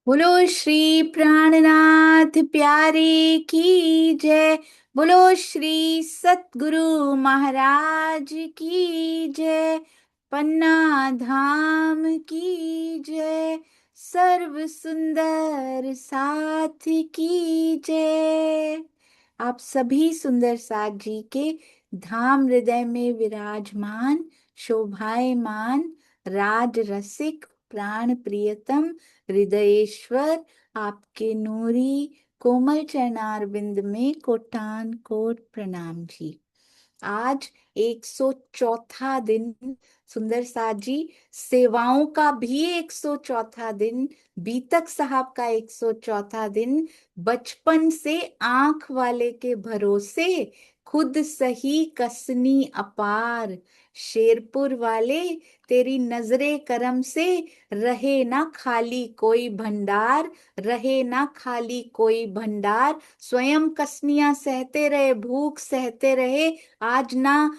बोलो श्री प्राणनाथ प्यारे की जय। बोलो श्री सतगुरु महाराज की जय। पन्ना धाम की जय। सर्व सुंदर साथ की जय। आप सभी सुंदर साथ जी के धाम हृदय में विराजमान शोभायमान राज रसिक प्राण प्रियतम हृदयेश्वर आपके नूरी कोमल चरणार बिंद में कोटान कोट प्रणाम जी। आज 104 दिन सुंदर साथ जी, सेवाओं का भी 104 दिन, बीतक साहब का 104 दिन, बचपन से आंख वाले के भरोसे खुद सही कसनी अपार, शेरपुर वाले तेरी नजरे करम से रहे ना खाली कोई भंडार, रहे ना खाली कोई भंडार। स्वयं कसनियां सहते रहे, भूख सहते रहे। आज ना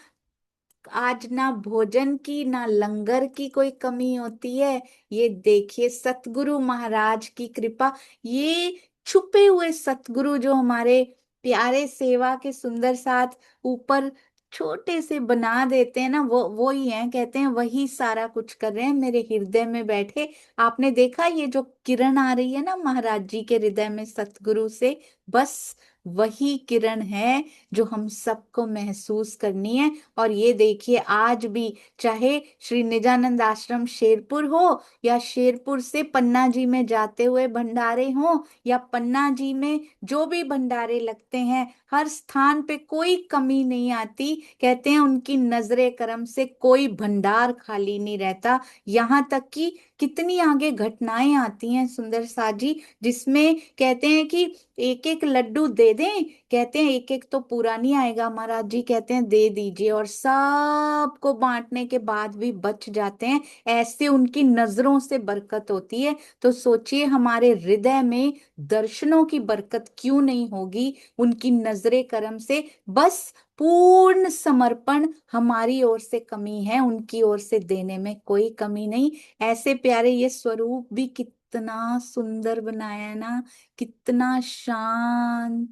आज ना भोजन की ना लंगर की कोई कमी होती है। ये देखिए सतगुरु महाराज की कृपा। ये छुपे हुए सतगुरु जो हमारे प्यारे सेवा के सुंदर साथ ऊपर छोटे से बना देते हैं ना, वो ही हैं। कहते हैं वही सारा कुछ कर रहे हैं मेरे हृदय में बैठे। आपने देखा ये जो किरण आ रही है ना महाराज जी के हृदय में सतगुरु से, बस वही किरण है जो हम सबको महसूस करनी है। और ये देखिए आज भी, चाहे श्री निजानंद आश्रम शेरपुर हो या शेरपुर से पन्ना जी में जाते हुए भंडारे हो या पन्ना जी में जो भी भंडारे लगते हैं, हर स्थान पे कोई कमी नहीं आती। कहते हैं उनकी नजरे करम से कोई भंडार खाली नहीं रहता। यहाँ तक कि कितनी आगे घटनाएं आती हैं सुंदर साथ जी, जिसमें कहते हैं कि एक एक लड्डू दे दें। कहते हैं एक एक तो पूरा नहीं आएगा महाराज जी, कहते हैं दे दीजिए, और सबको बांटने के बाद भी बच जाते हैं। ऐसे उनकी नजरों से बरकत होती है। तो सोचिए हमारे हृदय में दर्शनों की बरकत क्यों नहीं होगी उनकी नजरे करम से। बस पूर्ण समर्पण हमारी ओर से कमी है, उनकी ओर से देने में कोई कमी नहीं। ऐसे प्यारे ये स्वरूप भी कितना सुंदर बनाया है ना, कितना शांत,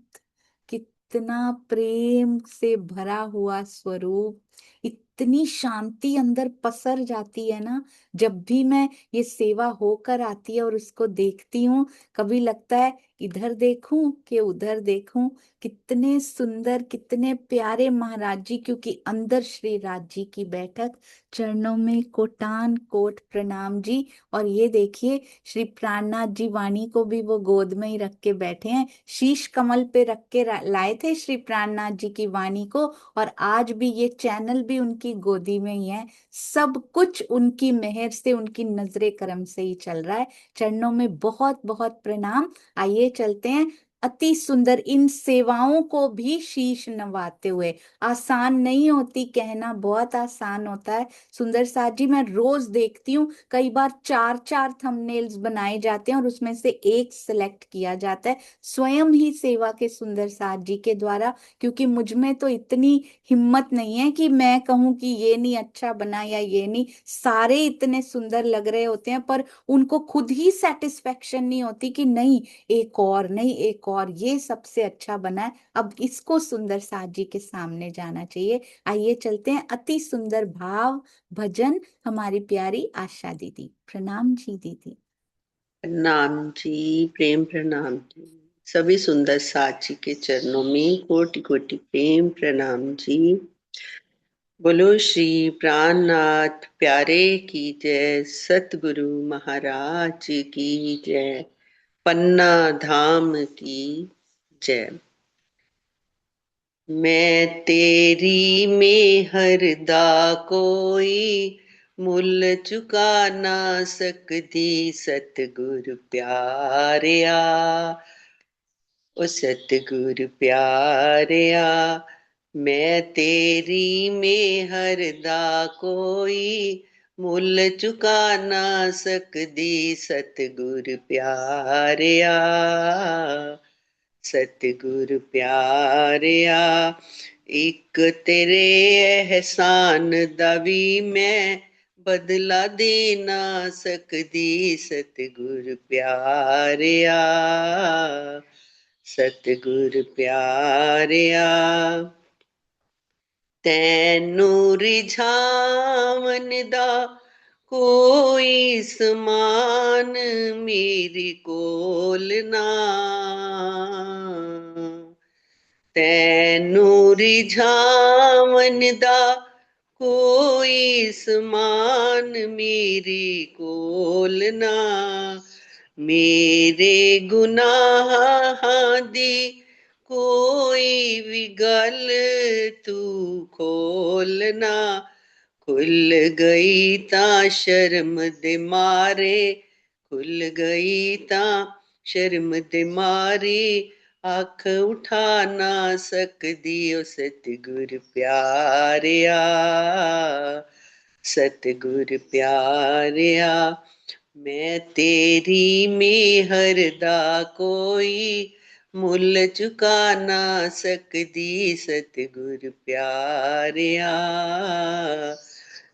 कितना प्रेम से भरा हुआ स्वरूप। इतनी शांति अंदर पसर जाती है ना जब भी मैं ये सेवा होकर आती है और उसको देखती हूँ। कभी लगता है इधर देखूं कि उधर देखूं। कितने सुंदर कितने प्यारे महाराज जी, क्योंकि अंदर श्री राज जी की बैठक। चरणों में कोटान कोट प्रणाम जी। और ये देखिए श्री प्राणनाथ जी वाणी को भी वो गोद में ही रख के बैठे हैं, शीश कमल पे रख के लाए थे श्री प्राणनाथ जी की वाणी को। और आज भी ये चैनल भी उनकी गोदी में ही है। सब कुछ उनकी मेहर से, उनकी नजरे करम से ही चल रहा है। चरणों में बहुत बहुत प्रणाम। आइए चलते हैं अति सुंदर इन सेवाओं को भी शीश नवाते हुए। आसान नहीं होती, कहना बहुत आसान होता है सुंदर साथ जी। मैं रोज देखती हूँ, कई बार चार चार थंबनेल्स बनाए जाते हैं और उसमें से एक सिलेक्ट किया जाता है स्वयं ही सेवा के सुंदर साथ जी के द्वारा। क्योंकि मुझ में तो इतनी हिम्मत नहीं है कि मैं कहूं कि ये नहीं अच्छा बना या ये नहीं। सारे इतने सुंदर लग रहे होते हैं पर उनको खुद ही सेटिस्फेक्शन नहीं होती कि नहीं एक और, नहीं एक और, ये सबसे अच्छा बना है, अब इसको सुंदर साथ जी के सामने जाना चाहिए। आइए चलते हैं अति सुंदर भाव भजन हमारी प्यारी आशा दीदी। प्रणाम जी दीदी। प्रणाम जी। प्रेम प्रणाम जी। सभी सुंदर साची के चरणों में कोटि कोटि प्रेम प्रणाम जी। बोलो श्री प्राणनाथ प्यारे की जय, सतगुरु महाराज की जय, पन्ना धाम की जय। मैं तेरी मेहरदा कोई मुल चुका ना सकदी, सतगुर प्यारिया ओ सतगुर प्यारिया। मैं तेरी मेहरदा कोई मुल चुका ना सकदी, सतगुर प्यारिया सतगुर प्यारिया। एक तेरे एहसान दा वी मैं बदला दे ना सकदी सतगुर प्यारिया, सतगुर प्यारिया। तैनू रिझावन दा कोई समान मेरी कोल ना, तैनू रिझावन दा कोई समान मेरी कोल ना। मेरे गुनाहां दी कोई भी गल तू खोलना, खुल गई तां शर्म दे मारे, खुल गई तां शर्म दे मारे, अख उठा ना सकदी ओ सतगुर प्यारिया, सतगुर प्यारिया। मैं तेरी मेहर दा कोई मुल्ल चुका ना सकदी सतगुर प्यारिया,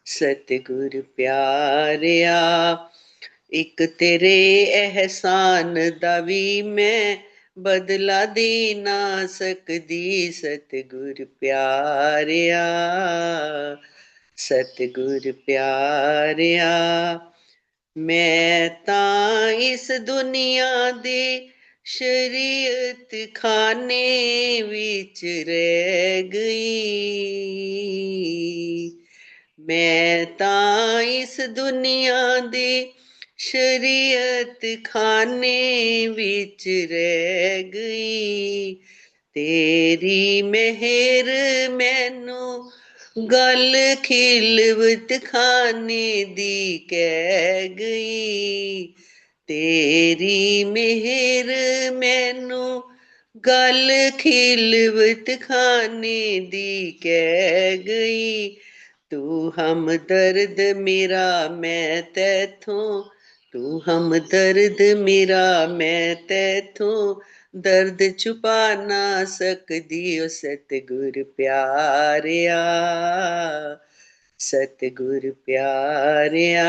सतगुर प्यारिया। एक तेरे एहसान दा वी मैं बदला दे ना सकदी सतगुर प्यारिया, सतगुर प्यारिया। मैं तां इस दुनिया दे शरीयत खाने विच रह गई, मैं तां इस दुनिया दे शरीयत खाने विच रह गई। तेरी मेहर मैनू गल खिलवत खाने दी कह गई, तेरी मेहर मैनू गल खिलवत खाने दी कह गई। तू हमदर्द मेरा मैं तैथों, तू हमदर्द मेरा मैं तैथों दर्द छुपा ना सकदी ओ सतगुर प्यारिया, सतगुर प्यारिया।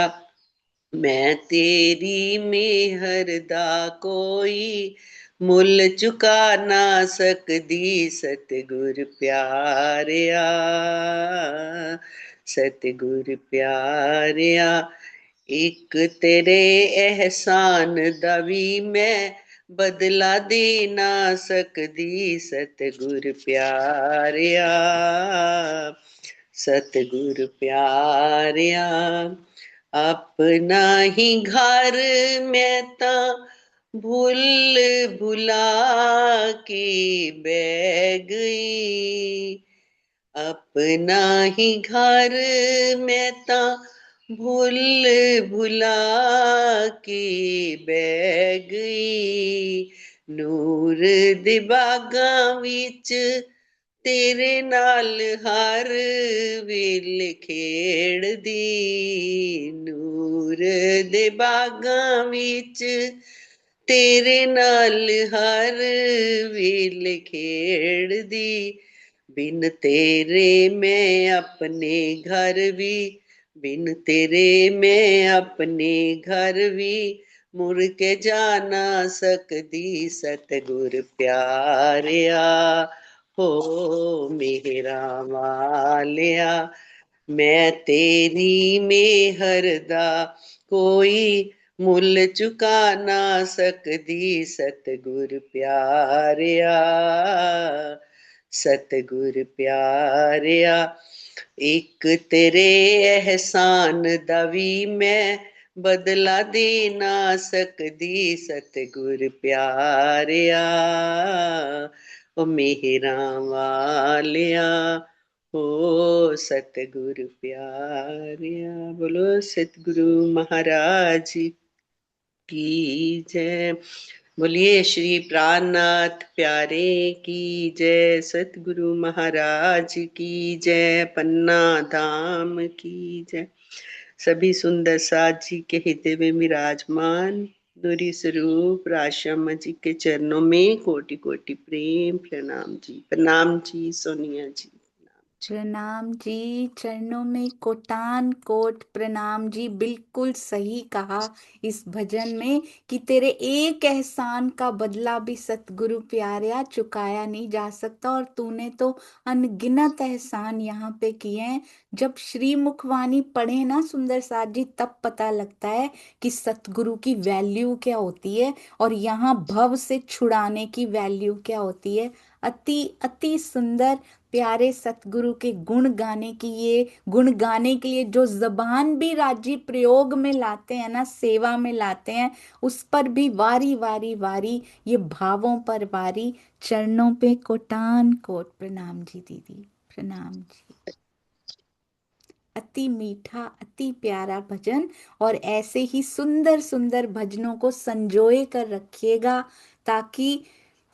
मैं तेरी मेहर दा कोई मुल्ल चुका ना सकदी सतगुर प्यारिया, सतगुर प्यारिया। एक तेरे एहसान दा वी मैं बदला दे ना सकदी सतगुर प्यारिया, सतगुर प्यारिया। अपना ही घर मैं तां भुल भुला के बह गई, अपना ही घर मैं तां भुल भुला के बह गई। नूर दे बागां विच तेरे नाल हर वेले खेड़दी, नूर दे बागां विच तेरे नाल हर वेले खेड़दी। बिन तेरे मैं अपने घर भी, बिन तेरे मैं अपने घर भी मुड़ के जा ना सकदी सतगुर प्यारिया, हो मेरा वालिया। मैं तेरी मेहर दा कोई मुल्ल चुका ना सकदी सतगुर प्यारिया, सतगुर प्यारिया। एक तेरे एहसान दा वी मैं बदला दे ना सकदी सतगुर प्यारिया, ओ मेहरा वालिया, हो सतगुर प्यारिया। बोलो सतगुरु महाराज की जय। बोलिए श्री प्राणनाथ प्यारे की जय, सतगुरु महाराज की जय, पन्ना धाम की जय। सभी सुंदर साथ जी के हृदय में विराजमान नूरी स्वरूप राशामा जी के चरणों में कोटि कोटि प्रेम प्रणाम जी। प्रणाम जी सोनिया जी। प्रणाम जी, चरणों में कोटान कोट प्रणाम जी। बिल्कुल सही कहा इस भजन में कि तेरे एक एहसान का बदला भी सतगुरु प्यारेया चुकाया नहीं जा सकता। और तूने तो अनगिनत एहसान यहाँ पे किए हैं। जब श्री मुखवाणी पढ़े ना सुंदर साथ जी, तब पता लगता है कि सतगुरु की वैल्यू क्या होती है और यहाँ भव से छुड़ाने की वैल्यू क्या होती है। अति अति सुंदर प्यारे सतगुरु के गुण गाने के लिए जो जबान भी राजी प्रयोग में लाते हैं ना, सेवा में लाते हैं, उस पर भी वारी वारी वारी, ये भावों पर वारी। चरणों पे कोटान कोट प्रणाम जी दीदी, प्रणाम जी। अति मीठा अति प्यारा भजन। और ऐसे ही सुंदर सुंदर भजनों को संजोए कर रखिएगा ताकि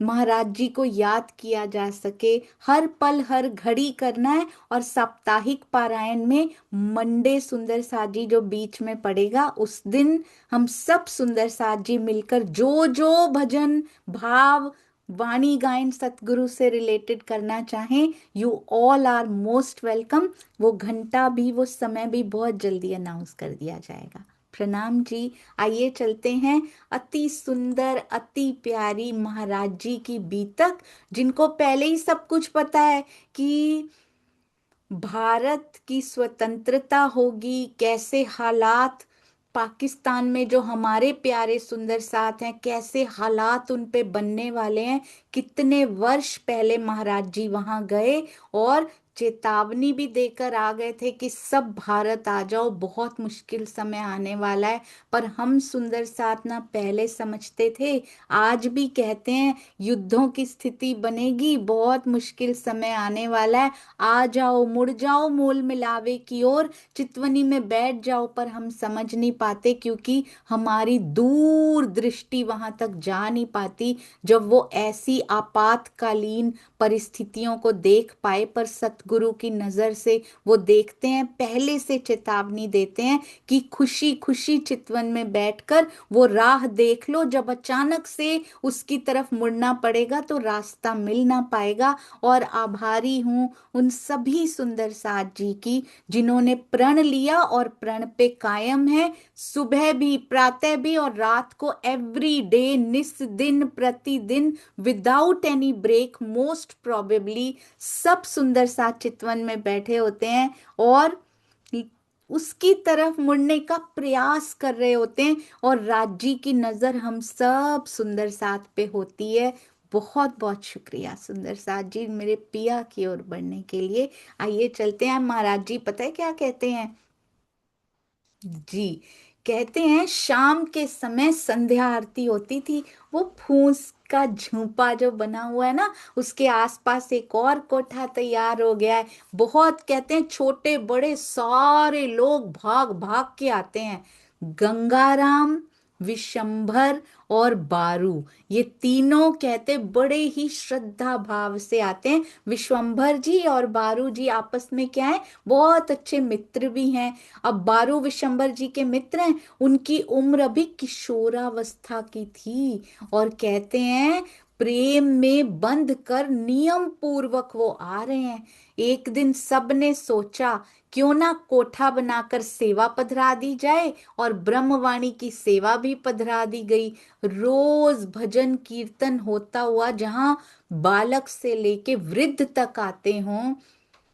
महाराज जी को याद किया जा सके। हर पल हर घड़ी करना है। और साप्ताहिक पारायण में मंडे सुंदर साथ जी जो बीच में पड़ेगा, उस दिन हम सब सुंदर साथ जी मिलकर जो जो भजन भाव वाणी गायन सतगुरु से रिलेटेड करना चाहें, you all are most welcome. वो घंटा भी, वो समय भी बहुत जल्दी अनाउंस कर दिया जाएगा। प्रणाम जी। आइए चलते हैं अति सुंदर अति प्यारी महाराज जी की बीतक, जिनको पहले ही सब कुछ पता है कि भारत की स्वतंत्रता होगी, कैसे हालात पाकिस्तान में जो हमारे प्यारे सुंदर साथ हैं, कैसे हालात उन पे बनने वाले हैं। कितने वर्ष पहले महाराज जी वहां गए और चेतावनी भी देकर आ गए थे कि सब भारत आ जाओ, बहुत मुश्किल समय आने वाला है। पर हम सुंदर साथ ना पहले समझते थे, आज भी कहते हैं युद्धों की स्थिति बनेगी, बहुत मुश्किल समय आने वाला है। आ जाओ, मुड़ जाओ मोल मिलावे की ओर, चितवनी में बैठ जाओ। पर हम समझ नहीं पाते क्योंकि हमारी दूर दृष्टि वहां तक जा नहीं पाती जब वो ऐसी आपातकालीन परिस्थितियों को देख पाए। पर सतगुरु की नजर से वो देखते हैं, पहले से चेतावनी देते हैं कि खुशी खुशी चितवन में बैठकर वो राह देख लो, जब अचानक से उसकी तरफ मुड़ना पड़ेगा तो रास्ता मिल ना पाएगा। और आभारी हूं उन सभी सुंदर साथ जी की जिन्होंने प्रण लिया और प्रण पे कायम है। सुबह भी, प्रातः भी और रात को, एवरी डे, निस दिन प्रतिदिन, without any break, most probably सब सुंदर साथ चितवन में बैठे होते हैं और उसकी तरफ मुड़ने का प्रयास कर रहे होते हैं। और राज्य की नजर हम सब सुंदर साथ पे होती है। बहुत बहुत शुक्रिया सुंदर साथ जी मेरे पिया की ओर बढ़ने के लिए। आइए चलते हैं। महाराज जी पता है क्या कहते हैं जी? कहते हैं शाम के समय संध्या आरती होती थी। वो फूस का झूपा जो बना हुआ है ना, उसके आसपास एक और कोठा तैयार हो गया है। बहुत कहते हैं छोटे बड़े सारे लोग भाग भाग के आते हैं। गंगाराम, विशंभर और बारू, ये तीनों कहते बड़े ही श्रद्धा भाव से आते हैं। विश्वंभर जी और बारू जी आपस में क्या है, बहुत अच्छे मित्र भी हैं। अब बारू विशंबर जी के मित्र हैं, उनकी उम्र अभी किशोरावस्था की थी। और कहते हैं प्रेम में बंध कर नियम पूर्वक वो आ रहे हैं। एक दिन सबने सोचा क्यों ना कोठा बनाकर सेवा पधरा दी जाए, और ब्रह्मवाणी की सेवा भी पधरा दी गई। रोज भजन कीर्तन होता हुआ जहां बालक से लेके वृद्ध तक आते हों।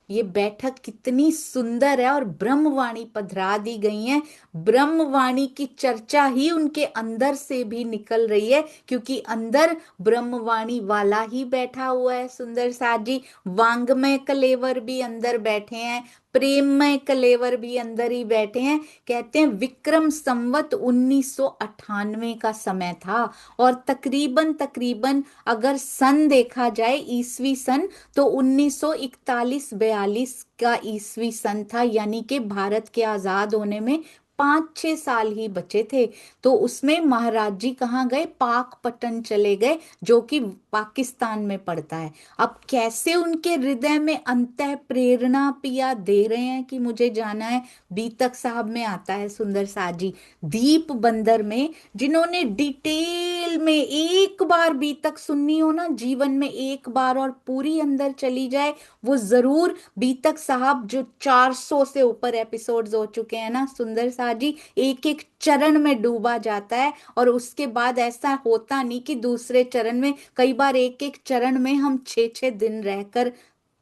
ये बैठक कितनी सुंदर है और ब्रह्मवाणी पधरा दी गई है। ब्रह्मवाणी की चर्चा ही उनके अंदर से भी निकल रही है क्योंकि अंदर ब्रह्मवाणी वाला ही बैठा हुआ है। सुंदर साथ जी वांग्मय कलेवर भी अंदर बैठे हैं, प्रेममय कलेवर भी अंदर ही बैठे हैं। कहते हैं विक्रम संवत 1998 का समय था। और तकरीबन तकरीबन अगर सन देखा जाए, ईसवी सन, तो 1941-42 का ईसवी सन था, यानी कि भारत के आजाद होने में 5-6 साल ही बचे थे। तो उसमें महाराज जी कहाँ गए, पाकपटन चले गए, जो कि पाकिस्तान में पड़ता है। अब कैसे उनके हृदय में अंतः प्रेरणा पिया दे रहे हैं कि मुझे जाना है। बीतक साहब में आता है सुंदर साथ जी, दीप बंदर में, जिन्होंने डिटेल दिल में एक बार बीतक सुननी हो ना, जीवन में एक बार, और पूरी अंदर चली जाए, वो जरूर बीतक साहब जो 400 से ऊपर एपिसोड्स हो चुके हैं ना सुंदर सा जी, एक एक चरण में डूबा जाता है। और उसके बाद ऐसा होता नहीं कि दूसरे चरण में, कई बार एक एक चरण में हम 6 6 दिन रहकर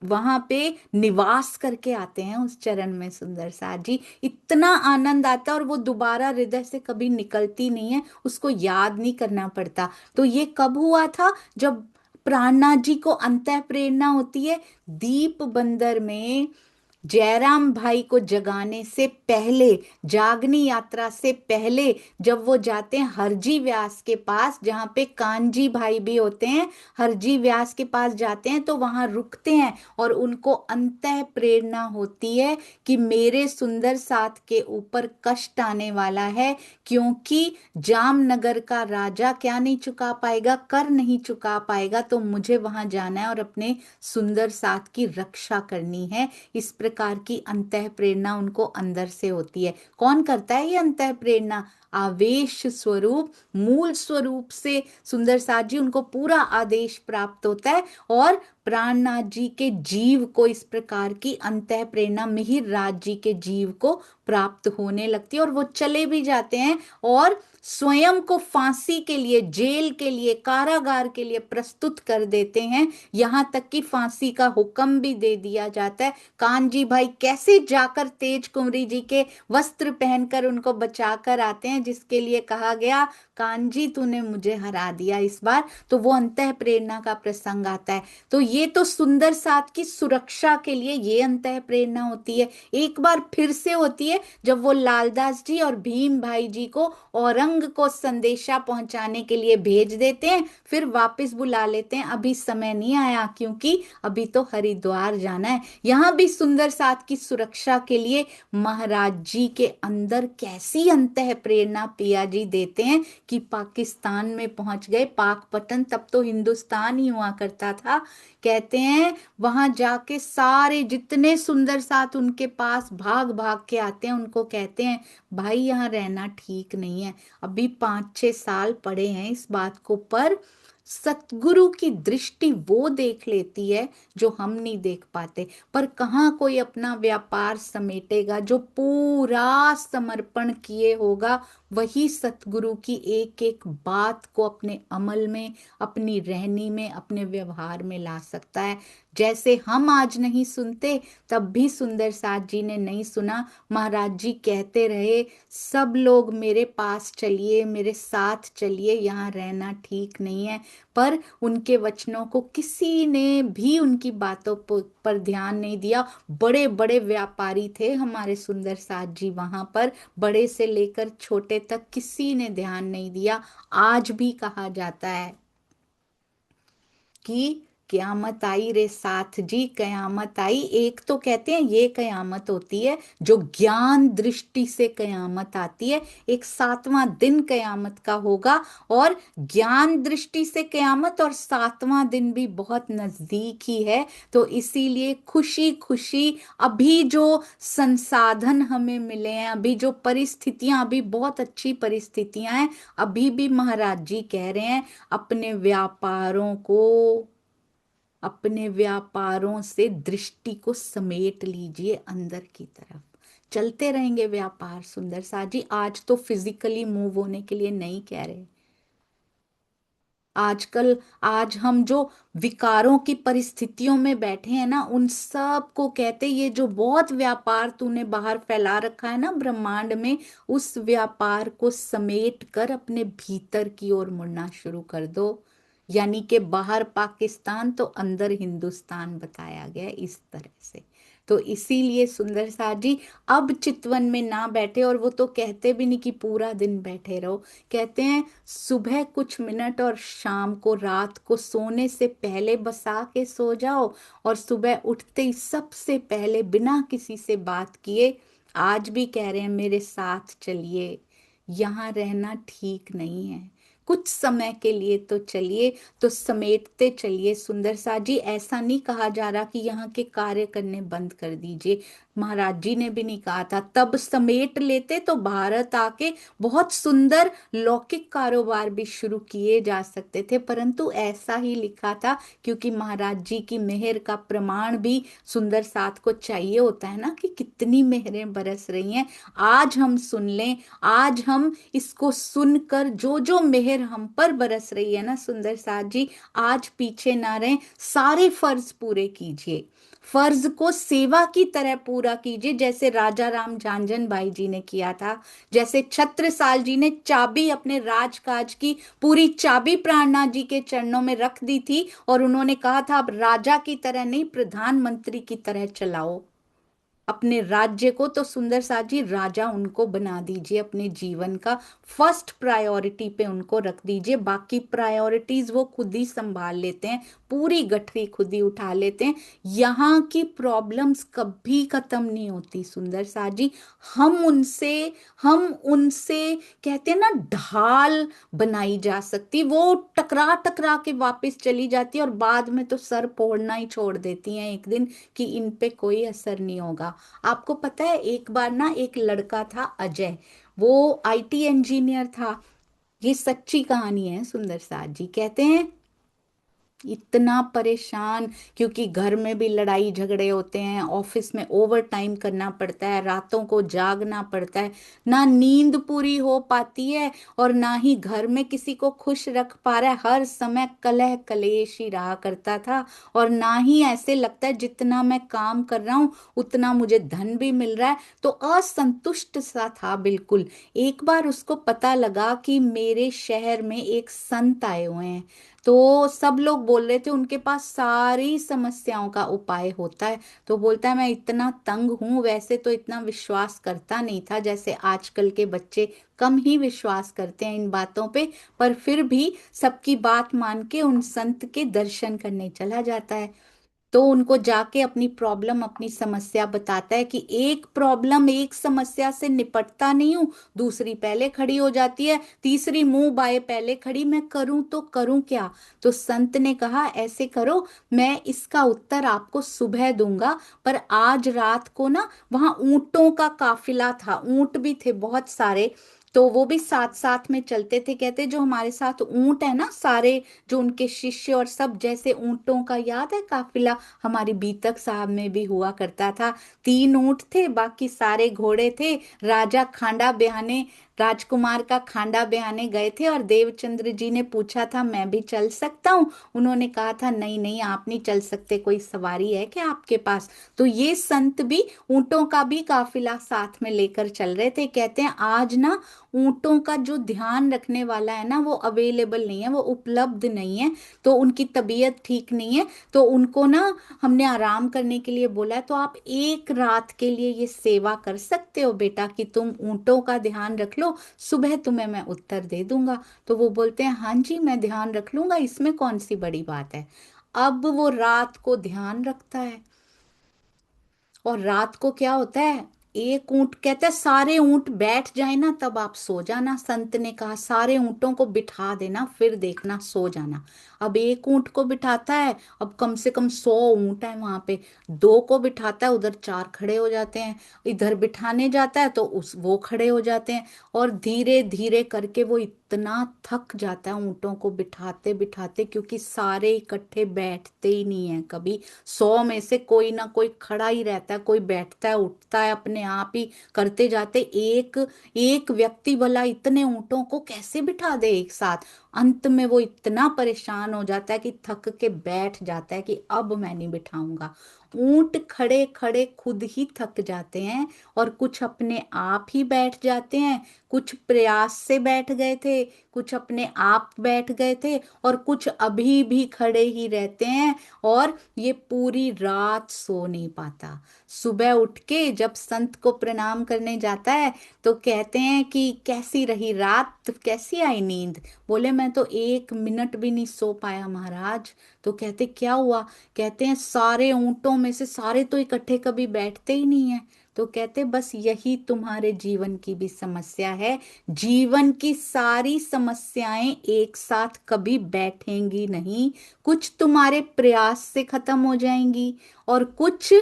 वहां पे निवास करके आते हैं उस चरण में सुंदर सा जी। इतना आनंद आता है, और वो दोबारा हृदय से कभी निकलती नहीं है, उसको याद नहीं करना पड़ता। तो ये कब हुआ था? जब प्राणनाथ जी को अंतः प्रेरणा होती है दीप बंदर में, जयराम भाई को जगाने से पहले, जागनी यात्रा से पहले, जब वो जाते हैं हरजी व्यास के पास, जहाँ पे कानजी भाई भी होते हैं, हरजी व्यास के पास जाते हैं तो वहां रुकते हैं, और उनको अंतः प्रेरणा होती है कि मेरे सुंदर साथ के ऊपर कष्ट आने वाला है, क्योंकि जामनगर का राजा क्या नहीं चुका पाएगा, कर नहीं चुका पाएगा, तो मुझे वहां जाना है और अपने सुंदर साथ की रक्षा करनी है। इस प्रकार की अंतः प्रेरणा उनको अंदर से होती है। कौन करता है ये अंतः प्रेरणा? आवेश स्वरूप, मूल स्वरूप से सुंदर साथ जी, उनको पूरा आदेश प्राप्त होता है, और प्राणनाथ जी के जीव को इस प्रकार की अंतः प्रेरणा मिहिर राज जी के जीव को प्राप्त होने लगती है, और वो चले भी जाते हैं और स्वयं को फांसी के लिए, जेल के लिए, कारागार के लिए प्रस्तुत कर देते हैं। यहां तक कि फांसी का हुक्म भी दे दिया जाता है। कानजी भाई कैसे जाकर तेज कुंवरी जी के वस्त्र पहनकर उनको बचाकर आते हैं, जिसके लिए कहा गया कानजी तूने मुझे हरा दिया इस बार। तो वो अंतः प्रेरणा का प्रसंग आता है। तो ये तो सुंदर साथ की सुरक्षा के लिए ये अंतः प्रेरणा होती है। एक बार फिर से होती है जब वो लालदास जी और भीम भाई जी को औरंग को संदेशा पहुंचाने के लिए भेज देते हैं, फिर वापस बुला लेते हैं, अभी समय नहीं आया क्योंकि अभी तो हरिद्वार जाना है। यहां भी सुंदर साथ की सुरक्षा के लिए महाराज जी के अंदर कैसी अंतः प्रेरणा पिया जी देते हैं कि पाकिस्तान में पहुंच गए, पाकपतन तब तो हिंदुस्तान ही हुआ करता था। कहते हैं वहां जाके सारे जितने सुंदर साथ उनके पास भाग भाग के आते हैं, उनको कहते हैं भाई यहाँ रहना ठीक नहीं है, अभी 5 6 साल पड़े हैं इस बात को, पर सतगुरु की दृष्टि वो देख लेती है जो हम नहीं देख पाते। पर कहाँ कोई अपना व्यापार समेटेगा? जो पूरा समर्पण किए होगा वही सतगुरु की एक एक बात को अपने अमल में, अपनी रहनी में, अपने व्यवहार में ला सकता है। जैसे हम आज नहीं सुनते, तब भी सुंदर साथ जी ने नहीं सुना। महाराज जी कहते रहे सब लोग मेरे पास चलिए, मेरे साथ चलिए, यहाँ रहना ठीक नहीं है। पर उनके वचनों को किसी ने भी, उनकी बातों पर ध्यान नहीं दिया। बड़े बड़े व्यापारी थे हमारे सुंदर साथ जी वहां पर, बड़े से लेकर छोटे तक किसी ने ध्यान नहीं दिया। आज भी कहा जाता है कि कयामत आई रे साथ जी, कयामत आई। एक तो कहते हैं ये कयामत होती है जो ज्ञान दृष्टि से कयामत आती है, एक 7वां दिन कयामत का होगा, और ज्ञान दृष्टि से कयामत और 7वां दिन भी बहुत नजदीक ही है। तो इसीलिए खुशी खुशी अभी जो संसाधन हमें मिले हैं, अभी जो परिस्थितियां, अभी बहुत अच्छी परिस्थितियां हैं, अभी भी महाराज जी कह रहे हैं अपने व्यापारों को, अपने व्यापारों से दृष्टि को समेट लीजिए अंदर की तरफ। चलते रहेंगे व्यापार सुंदर सा जी। आज तो फिजिकली मूव होने के लिए नहीं कह रहे। आजकल, आज हम जो विकारों की परिस्थितियों में बैठे हैं ना, उन सब को कहते, ये जो बहुत व्यापार तूने बाहर फैला रखा है ना ब्रह्मांड में, उस व्यापार को समेट कर अपने भीतर की ओर मुड़ना शुरू कर दो। यानी कि बाहर पाकिस्तान तो अंदर हिंदुस्तान बताया गया है इस तरह से। तो इसीलिए सुंदर साथ जी अब चितवन में ना बैठे, और वो तो कहते भी नहीं कि पूरा दिन बैठे रहो। कहते हैं सुबह कुछ मिनट और शाम को, रात को सोने से पहले बसा के सो जाओ, और सुबह उठते ही सबसे पहले बिना किसी से बात किए, आज भी कह रहे हैं मेरे साथ चलिए, यहाँ रहना ठीक नहीं है, कुछ समय के लिए तो चलिए। तो समेटते चलिए सुंदर सा जी। ऐसा नहीं कहा जा रहा कि यहाँ के कार्य करने बंद कर दीजिए। महाराज जी ने भी नहीं कहा था। तब समेट लेते तो भारत आके बहुत सुंदर लौकिक कारोबार भी शुरू किए जा सकते थे, परंतु ऐसा ही लिखा था, क्योंकि महाराज जी की मेहर का प्रमाण भी सुंदर साथ को चाहिए होता है ना, कि कितनी मेहरें बरस रही हैं। आज हम सुन लें, आज हम इसको सुनकर जो जो मेहर हम पर बरस रही है ना सुंदर साथ जी, आज पीछे ना रहें, सारे फर्ज पूरे कीजिए, फर्ज को सेवा की तरह पूरा कीजिए, जैसे राजा राम झांझन भाई जी ने किया था, जैसे छत्रसाल जी ने चाबी अपने राजकाज की पूरी चाबी प्राणनाथ जी के चरणों में रख दी थी, और उन्होंने कहा था अब राजा की तरह नहीं, प्रधानमंत्री की तरह चलाओ अपने राज्य को। तो सुंदर साथ जी, राजा उनको बना दीजिए, अपने जीवन का फर्स्ट प्रायोरिटी पे उनको रख दीजिए, बाकी प्रायोरिटीज वो खुद ही संभाल लेते हैं, पूरी गठरी खुद ही उठा लेते हैं। यहाँ की प्रॉब्लम्स कभी खत्म नहीं होती सुंदर साथ जी। हम उनसे हम उनसे कहते हैं ना, ढाल बनाई जा सकती, वो टकरा टकरा के वापस चली जाती है, और बाद में तो सर फोड़ना ही छोड़ देती हैं एक दिन, कि इन पे कोई असर नहीं होगा। आपको पता है, एक बार ना एक लड़का था अजय, वो आईटी इंजीनियर था। ये सच्ची कहानी है सुंदर साथ जी। कहते हैं इतना परेशान, क्योंकि घर में भी लड़ाई झगड़े होते हैं, ऑफिस में ओवर टाइम करना पड़ता है, रातों को जागना पड़ता है, ना नींद पूरी हो पाती है, और ना ही घर में किसी को खुश रख पा रहा है, हर समय कलह कलेश ही रहा करता था। और ना ही ऐसे लगता है जितना मैं काम कर रहा हूँ उतना मुझे धन भी मिल रहा है, तो असंतुष्ट सा था बिल्कुल। एक बार उसको पता लगा कि मेरे शहर में एक संत आए हुए हैं, तो सब लोग बोल रहे थे उनके पास सारी समस्याओं का उपाय होता है। तो बोलता है मैं इतना तंग हूं, वैसे तो इतना विश्वास करता नहीं था, जैसे आजकल के बच्चे कम ही विश्वास करते हैं इन बातों पे, पर फिर भी सबकी बात मान के उन संत के दर्शन करने चला जाता है। तो उनको जाके अपनी प्रॉब्लम अपनी समस्या बताता है, कि एक प्रॉब्लम एक समस्या से निपटता नहीं हूँ, दूसरी पहले खड़ी हो जाती है, तीसरी मुंह बाए पहले खड़ी, मैं करूं तो करूं क्या। तो संत ने कहा ऐसे करो, मैं इसका उत्तर आपको सुबह दूंगा, पर आज रात को ना वहां ऊंटों का काफिला था, ऊंट भी थे बहुत सारे, तो वो भी साथ साथ में चलते थे। कहते जो हमारे साथ ऊंट है ना सारे, जो उनके शिष्य और सब, जैसे ऊंटों का याद है काफिला, हमारी बीतक साहब में भी हुआ करता था। 3 ऊंट थे, बाकी सारे घोड़े थे। राजा खांडा ब्याहने, राजकुमार का खांडा ब्याहने गए थे, और देवचंद्र जी ने पूछा था मैं भी चल सकता हूँ, उन्होंने कहा था नहीं नहीं आप नहीं चल सकते, कोई सवारी है क्या आपके पास। तो ये संत भी ऊंटों का भी काफिला साथ में लेकर चल रहे थे। कहते हैं आज ना ऊंटों का जो ध्यान रखने वाला है ना, वो अवेलेबल नहीं है, वो उपलब्ध नहीं है, तो उनकी तबीयत ठीक नहीं है, तो उनको ना हमने आराम करने के लिए बोला है, तो आप एक रात के लिए ये सेवा कर सकते हो बेटा, कि तुम ऊंटों का ध्यान रख लो, सुबह तुम्हें मैं उत्तर दे दूंगा। तो वो बोलते हैं हाँ जी मैं ध्यान रख लूंगा, इसमें कौन सी बड़ी बात है। अब वो रात को ध्यान रखता है, और रात को क्या होता है, एक ऊंट कहता है सारे ऊंट बैठ जाए ना तब आप सो जाना, संत ने कहा सारे ऊंटों को बिठा देना फिर देखना सो जाना। अब एक ऊंट को बिठाता है, अब कम से कम 100 ऊंट है वहां पे, दो को बिठाता है उधर 4 खड़े हो जाते हैं, इधर बिठाने जाता है तो उस वो खड़े हो जाते हैं, और धीरे धीरे करके वो इतना थक जाता है ऊंटों को बिठाते बिठाते, क्योंकि सारे इकट्ठे बैठते ही नहीं है कभी, 100 में से कोई ना कोई खड़ा ही रहता है, कोई बैठता है उठता है अपने आप ही करते जाते, एक एक व्यक्ति भला इतने ऊंटों को कैसे बिठा दे एक साथ। अंत में वो इतना परेशान हो जाता है कि थक के बैठ जाता है, कि अब मैं नहीं बिठाऊंगा। ऊंट खड़े खड़े खुद ही थक जाते हैं, और कुछ अपने आप ही बैठ जाते हैं, कुछ प्रयास से बैठ गए थे, कुछ अपने आप बैठ गए थे, और कुछ अभी भी खड़े ही रहते हैं, और ये पूरी रात सो नहीं पाता। सुबह उठ के जब संत को प्रणाम करने जाता है, तो कहते हैं कि कैसी रही रात, कैसी आई नींद। बोले मैं तो 1 मिनट भी नहीं सो पाया महाराज। तो कहते क्या हुआ, कहते हैं सारे ऊंटों में से सारे तो इकट्ठे कभी बैठते ही नहीं है। तो कहते बस यही तुम्हारे जीवन की भी समस्या है, जीवन की सारी समस्याएं एक साथ कभी बैठेंगी नहीं, कुछ तुम्हारे प्रयास से खत्म हो जाएंगी, और कुछ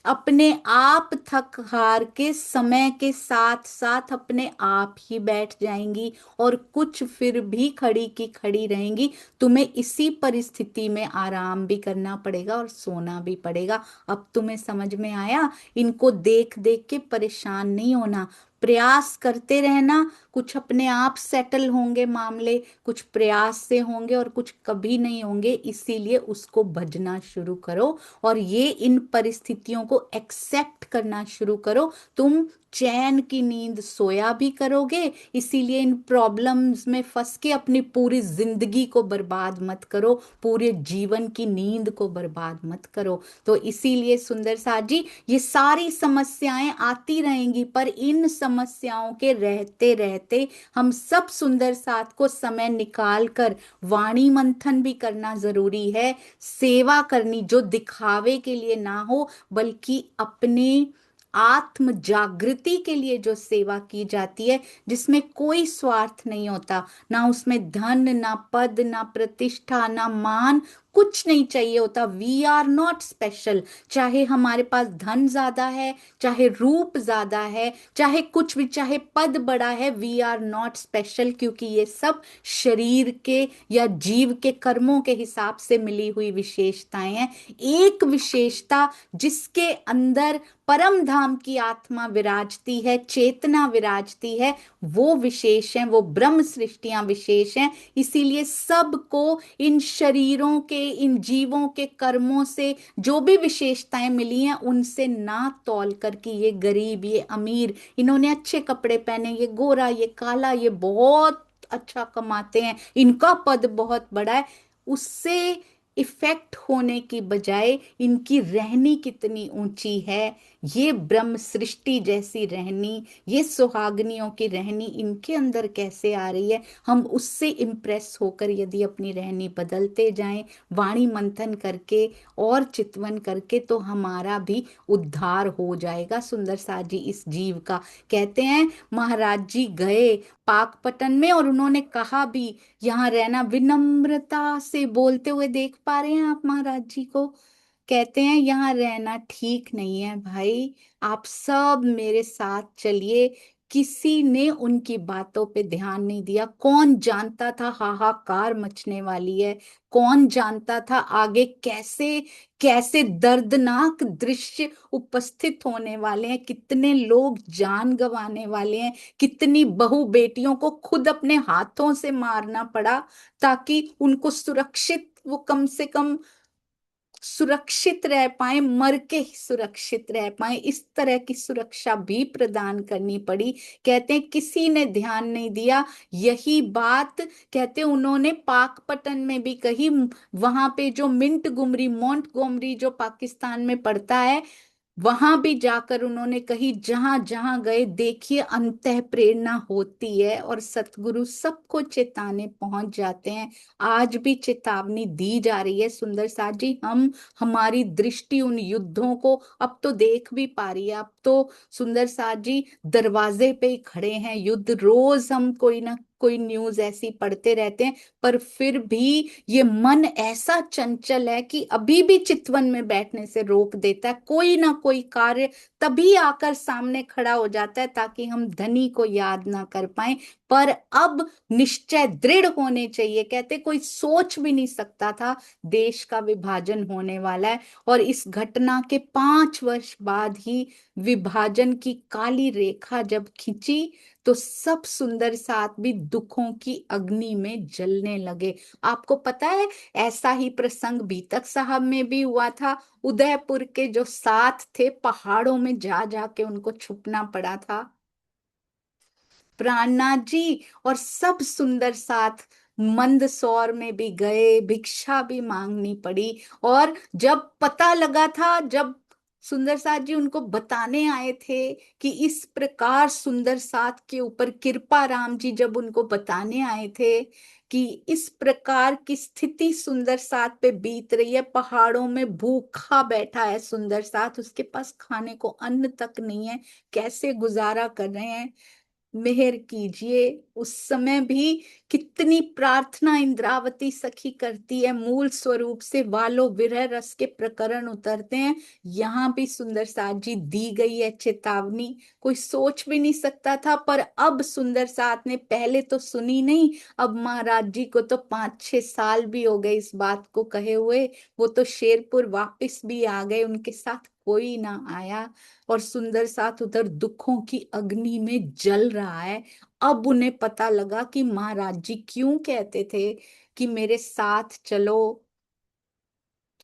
अपने आप थक हार के समय के साथ साथ अपने आप ही बैठ जाएंगी और कुछ फिर भी खड़ी की खड़ी रहेंगी। तुम्हें इसी परिस्थिति में आराम भी करना पड़ेगा और सोना भी पड़ेगा। अब तुम्हें समझ में आया? इनको देख देख के परेशान नहीं होना, प्रयास करते रहना। कुछ अपने आप सेटल होंगे मामले, कुछ प्रयास से होंगे और कुछ कभी नहीं होंगे। इसीलिए उसको भजना शुरू करो और ये इन परिस्थितियों को एक्सेप्ट करना शुरू करो। तुम चैन की नींद सोया भी करोगे। इसीलिए इन प्रॉब्लम्स में फंस के अपनी पूरी जिंदगी को बर्बाद मत करो, पूरे जीवन की नींद को बर्बाद मत करो। तो इसीलिए सुंदर साथ जी, ये सारी समस्याएं आती रहेंगी, पर इन समस्याओं के रहते रहते हम सब सुंदर साथ को समय निकाल कर वाणी मंथन भी करना जरूरी है। सेवा करनी जो दिखावे के लिए ना हो, बल्कि अपने आत्म जागृति के लिए जो सेवा की जाती है, जिसमें कोई स्वार्थ नहीं होता, ना उसमें धन, ना पद, ना प्रतिष्ठा, ना मान, कुछ नहीं चाहिए होता। We are not special. चाहे हमारे पास धन ज्यादा है, चाहे रूप ज्यादा है, चाहे कुछ भी, चाहे पद बड़ा है, वी आर नॉट स्पेशल, क्योंकि ये सब शरीर के या जीव के कर्मों के हिसाब से मिली हुई विशेषताएं हैं। एक विशेषता जिसके अंदर परम धाम की आत्मा विराजती है, चेतना विराजती है, वो विशेष है, वो ब्रह्म सृष्टियां विशेष हैं। इसीलिए सबको इन शरीरों के, इन जीवों के कर्मों से जो भी विशेषताएं मिली हैं, उनसे ना तौल कर कि ये गरीब, ये अमीर, इन्होंने अच्छे कपड़े पहने, ये गोरा, ये काला, ये बहुत अच्छा कमाते हैं, इनका पद बहुत बड़ा है, उससे इफेक्ट होने की बजाय इनकी रहनी कितनी ऊंची है, ये ब्रह्म सृष्टि जैसी रहनी, ये सुहागनियों की रहनी इनके अंदर कैसे आ रही है, हम उससे इम्प्रेस होकर यदि अपनी रहनी बदलते जाएं, वाणी मंथन करके और चितवन करके, तो हमारा भी उद्धार हो जाएगा सुंदर साथ जी इस जीव का। कहते हैं महाराज जी गए पाकपटन में और उन्होंने कहा भी, यहाँ रहना, विनम्रता से बोलते हुए देख पा रहे हैं आप महाराज जी को? कहते हैं यहाँ रहना ठीक नहीं है भाई, आप सब मेरे साथ चलिए। किसी ने उनकी बातों पे ध्यान नहीं दिया। कौन जानता था हाहाकार मचने वाली है, कौन जानता था आगे कैसे कैसे दर्दनाक दृश्य उपस्थित होने वाले हैं, कितने लोग जान गंवाने वाले हैं, कितनी बहू बेटियों को खुद अपने हाथों से मारना पड़ा ताकि उनको सुरक्षित, वो कम से कम सुरक्षित रह पाए, मर के ही सुरक्षित रह पाए, इस तरह की सुरक्षा भी प्रदान करनी पड़ी। कहते हैं किसी ने ध्यान नहीं दिया। यही बात कहते उन्होंने पाकपटन में भी कही। वहां पे जो मिंट गुमरी, मोंट गोमरी जो पाकिस्तान में पड़ता है, वहां भी जाकर उन्होंने कही, जहां जहां गए देखिए अंतः प्रेरणा होती है और सतगुरु सबको चेताने पहुंच जाते हैं। आज भी चेतावनी दी जा रही है सुंदर साथ जी। हम, हमारी दृष्टि उन युद्धों को अब तो देख भी पा रही है। अब तो सुंदर साथ जी दरवाजे पे ही खड़े हैं युद्ध, रोज हम कोई ना कोई न्यूज ऐसी पढ़ते रहते हैं। पर फिर भी ये मन ऐसा चंचल है कि अभी भी चितवन में बैठने से रोक देता है। कोई ना कोई कार्य तभी आकर सामने खड़ा हो जाता है ताकि हम धनी को याद ना कर पाए। पर अब निश्चय दृढ़ होने चाहिए। कहते कोई सोच भी नहीं सकता था देश का विभाजन होने वाला है, और इस घटना के 5 वर्ष बाद ही विभाजन की काली रेखा जब खिंची, तो सब सुंदर साथ भी दुखों की अग्नि में जलने लगे। आपको पता है ऐसा ही प्रसंग बीतक साहब में भी हुआ था। उदयपुर के जो साथ थे, पहाड़ों में जा जाके उनको छुपना पड़ा था प्राणनाथ जी। और सब सुंदर साथ मंदसौर में भी गए, भिक्षा भी मांगनी पड़ी। और जब पता लगा था, जब सुंदर साथ जी उनको बताने आए थे कि इस प्रकार सुंदर साथ के ऊपर कृपा राम जी जब उनको बताने आए थे कि इस प्रकार की स्थिति सुंदर साथ पे बीत रही है, पहाड़ों में भूखा बैठा है सुंदर साथ, उसके पास खाने को अन्न तक नहीं है, कैसे गुजारा कर रहे हैं। मेहर कीजिए। उस समय भी कितनी प्रार्थना इंद्रावती सखी करती है, मूल स्वरूप से वालो विरह रस के प्रकरण उतरते हैं। यहाँ भी सुंदर साथ जी दी गई है चेतावनी, कोई सोच भी नहीं सकता था। पर अब सुंदर साथ ने पहले तो सुनी नहीं, अब महाराज जी को तो 5-6 साल भी हो गए इस बात को कहे हुए। वो तो शेरपुर वापस भी आ गए, उनके साथ कोई ना आया। और सुंदर साथ उधर दुखों की अग्नि में जल रहा है। अब उन्हें पता लगा कि महाराज जी क्यों कहते थे कि मेरे साथ चलो,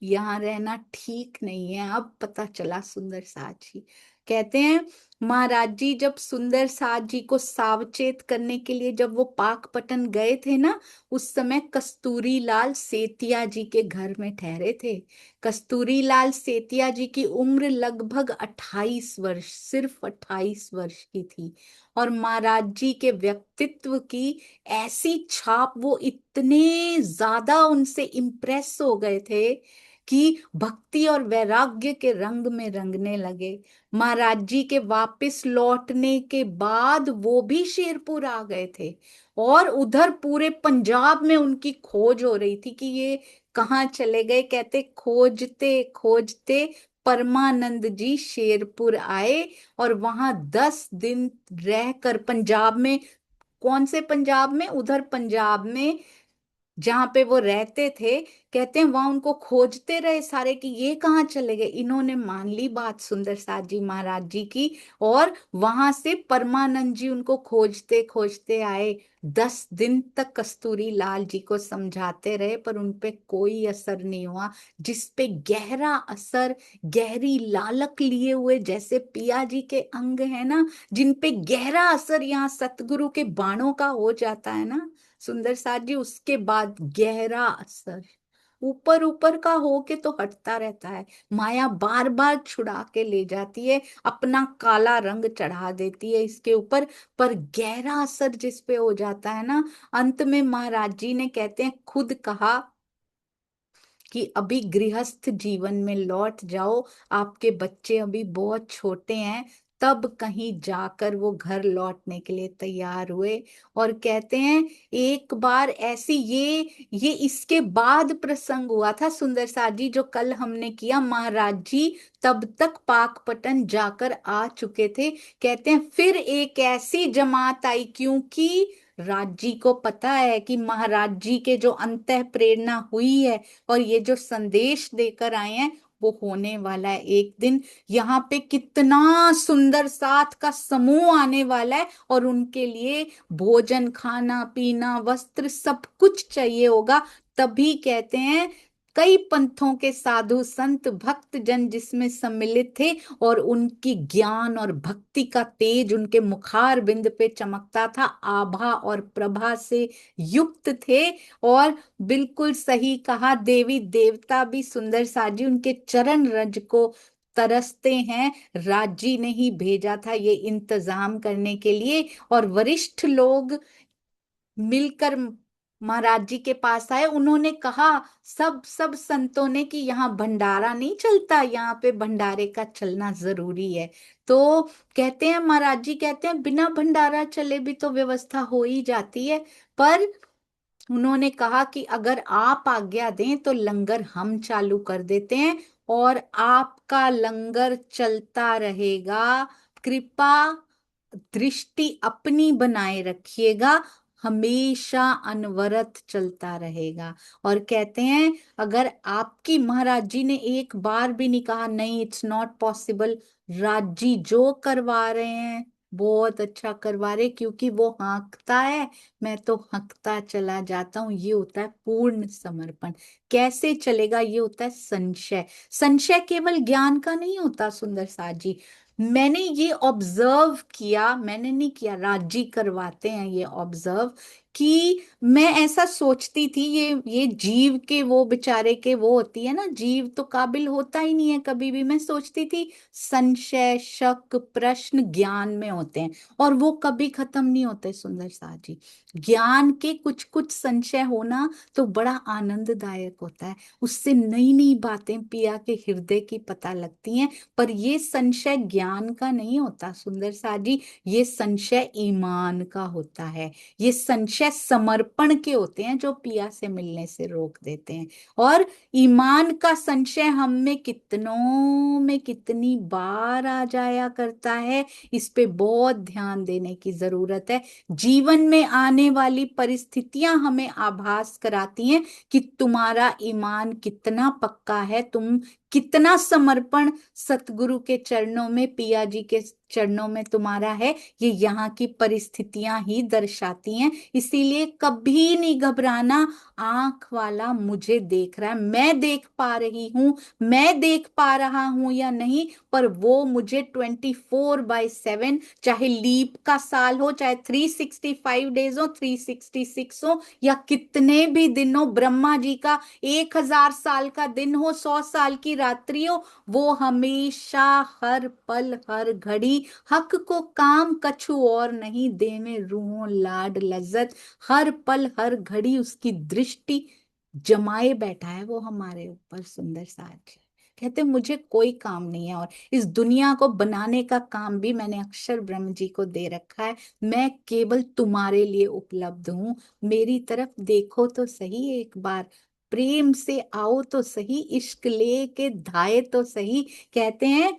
यहाँ रहना ठीक नहीं है। अब पता चला सुंदर साथ जी कहते हैं, महाराज जी जब सुंदर साथ जी को सावचेत करने के लिए जब वो पाकपटन गए थे ना, उस समय कस्तूरी लाल सेतिया जी के घर में ठहरे थे। कस्तूरी लाल सेतिया जी की उम्र लगभग 28 वर्ष, सिर्फ 28 वर्ष की थी। और महाराज जी के व्यक्तित्व की ऐसी छाप, वो इतने ज्यादा उनसे इम्प्रेस हो गए थे कि भक्ति और वैराग्य के रंग में रंगने लगे। महाराज जी के वापस लौटने के बाद वो भी शेरपुर आ गए थे, और उधर पूरे पंजाब में उनकी खोज हो रही थी कि ये कहाँ चले गए। कहते खोजते खोजते परमानंद जी शेरपुर आए, और वहां 10 दिन रहकर पंजाब में, कौन से पंजाब में, उधर पंजाब में जहां पे वो रहते थे, कहते हैं वहां उनको खोजते रहे सारे कि ये कहाँ चले गए। इन्होंने मान ली बात सुंदर साथ जी महाराज जी की, और वहां से परमानंद जी उनको खोजते खोजते आए। 10 दिन तक कस्तूरी लाल जी को समझाते रहे, पर उनपे कोई असर नहीं हुआ। जिस पे गहरा असर, गहरी लालक लिए हुए जैसे पिया जी के अंग है ना, जिन पे गहरा असर यहाँ सतगुरु के बाणों का हो जाता है ना सुंदर साथ जी, उसके बाद गहरा असर ऊपर ऊपर का हो के तो हटता रहता है। माया बार बार छुड़ा के ले जाती है, अपना काला रंग चढ़ा देती है इसके ऊपर, पर गहरा असर जिस पे हो जाता है ना, अंत में महाराज जी ने कहते हैं खुद कहा कि अभी गृहस्थ जीवन में लौट जाओ, आपके बच्चे अभी बहुत छोटे हैं। तब कहीं जाकर वो घर लौटने के लिए तैयार हुए। और कहते हैं एक बार ऐसी, ये इसके बाद प्रसंग हुआ था सुंदर साथ जी जो कल हमने किया। महाराज जी तब तक पाकपटन जाकर आ चुके थे। कहते हैं फिर एक ऐसी जमात आई, क्योंकि राज जी को पता है कि महाराज जी के जो अंतः प्रेरणा हुई है और ये जो संदेश देकर आए हैं, वो होने वाला है एक दिन। यहाँ पे कितना सुंदर साथ का समूह आने वाला है, और उनके लिए भोजन, खाना पीना, वस्त्र सब कुछ चाहिए होगा। तभी कहते हैं कई पंथों के साधु संत भक्त जन जिसमें सम्मिलित थे, और उनकी ज्ञान और भक्ति का तेज उनके मुखार बिंद पे चमकता था, आभा और प्रभा से युक्त थे। और बिल्कुल सही कहा, देवी देवता भी सुंदर साजी उनके चरण रज को तरसते हैं। राजी ने ही भेजा था ये इंतजाम करने के लिए, और वरिष्ठ लोग मिलकर महाराज जी के पास आए। उन्होंने कहा सब सब संतों ने कि यहाँ भंडारा नहीं चलता, यहाँ पे भंडारे का चलना जरूरी है। तो कहते हैं महाराज जी कहते हैं बिना भंडारा चले भी तो व्यवस्था हो ही जाती है, पर उन्होंने कहा कि अगर आप आज्ञा दें तो लंगर हम चालू कर देते हैं, और आपका लंगर चलता रहेगा। कृपा दृष्टि अपनी बनाए रखिएगा, हमेशा अनवरत चलता रहेगा। और कहते हैं अगर आपकी, महाराज जी ने एक बार भी नहीं कहा नहीं it's not possible, Raj ji जो करवा रहे हैं बहुत अच्छा करवा रहे, क्योंकि वो हाँकता है, मैं तो हंकता चला जाता हूँ। ये होता है पूर्ण समर्पण। कैसे चलेगा, ये होता है संशय। संशय केवल ज्ञान का नहीं होता सुंदर साथ जी, मैंने ये ऑब्जर्व किया, मैंने नहीं किया, राजी करवाते हैं ये ऑब्जर्व, कि मैं ऐसा सोचती थी, ये जीव के वो बेचारे के वो होती है ना, जीव तो काबिल होता ही नहीं है कभी भी। मैं सोचती थी संशय शक प्रश्न ज्ञान में होते हैं, और वो कभी खत्म नहीं होते सुंदर साथ जी। ज्ञान के कुछ कुछ संशय होना तो बड़ा आनंददायक होता है, उससे नई नई बातें पिया के हृदय की पता लगती हैं। पर ये संशय ज्ञान का नहीं होता सुंदर साथ जी, ये संशय ईमान का होता है। ये संशय समर्पण के होते हैं जो पिया से मिलने से रोक देते हैं। और ईमान का संशय हम में कितनों में कितनी बार आ जाया करता है, इस पे बहुत ध्यान देने की जरूरत है। जीवन में आने वाली परिस्थितियां हमें आभास कराती हैं कि तुम्हारा ईमान कितना पक्का है, तुम कितना समर्पण सतगुरु के चरणों में, पिया जी के चरणों में तुम्हारा है। ये यहाँ की परिस्थितियां ही दर्शाती हैं। इसीलिए कभी नहीं घबराना, आंख वाला मुझे देख रहा है, मैं देख पा रही हूं, मैं देख पा रहा हूं या नहीं, पर वो मुझे 24/7, चाहे लीप का साल हो, चाहे 365 डेज हो, 366 हो, या कितने भी दिन हो, ब्रह्मा जी का 1000 साल का दिन हो, 100 साल की रात्रि हो, वो हमेशा हर पल हर घड़ी हक को काम कछु और नहीं, देवे रूहों लाड लज्जत, हर पल हर घड़ी उसकी दृष्टि जमाए बैठा है वो हमारे ऊपर सुंदर साज। कहते मुझे कोई काम नहीं है, और इस दुनिया को बनाने का काम भी मैंने अक्षर ब्रह्म जी को दे रखा है। मैं केवल तुम्हारे लिए उपलब्ध हूं, मेरी तरफ देखो तो सही एक बार, प्रेम से आओ तो सही, इश्क लेके धाये तो सही। कहते हैं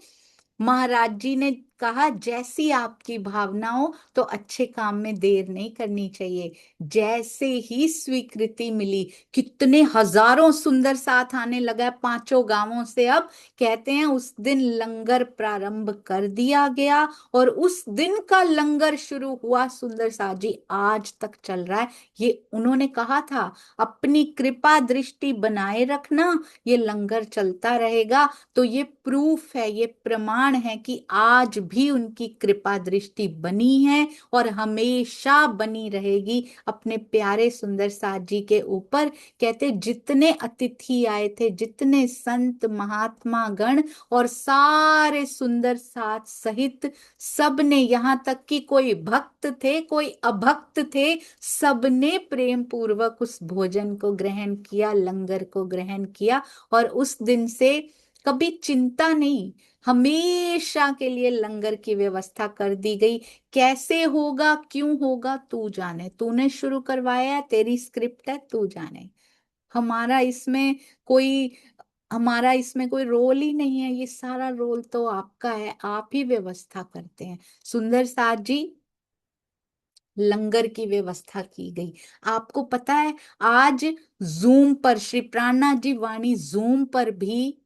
महाराज जी ने कहा जैसी आपकी भावना हो, तो अच्छे काम में देर नहीं करनी चाहिए। जैसे ही स्वीकृति मिली, कितने हजारों सुंदर साथ आने लगा है पांचों गांवों से अब। कहते हैं उस दिन लंगर प्रारंभ कर दिया गया, और उस दिन का लंगर शुरू हुआ सुंदर साथ जी, आज तक चल रहा है। ये उन्होंने कहा था, अपनी कृपा दृष्टि बनाए रखना, ये लंगर चलता रहेगा। तो ये प्रूफ है, ये प्रमाण है कि आज भी उनकी कृपा दृष्टि बनी है, और हमेशा बनी रहेगी अपने प्यारे सुंदर साथ जी के ऊपर। कहते जितने अतिथि आए थे, जितने संत महात्मा गण और सारे सुंदर साथ सहित, सबने, यहाँ तक कि कोई भक्त थे कोई अभक्त थे, सबने प्रेम पूर्वक उस भोजन को ग्रहण किया, लंगर को ग्रहण किया। और उस दिन से कभी चिंता नहीं, हमेशा के लिए लंगर की व्यवस्था कर दी गई। कैसे होगा क्यों होगा तू जाने, तूने शुरू करवाया है, तेरी स्क्रिप्ट है, तू जाने। हमारा इसमें कोई हमारा इसमें कोई रोल ही नहीं है, ये सारा रोल तो आपका है, आप ही व्यवस्था करते हैं सुंदर साथ जी। लंगर की व्यवस्था की गई। आपको पता है आज जूम पर, श्री प्राणनाथ जी वाणी जूम पर भी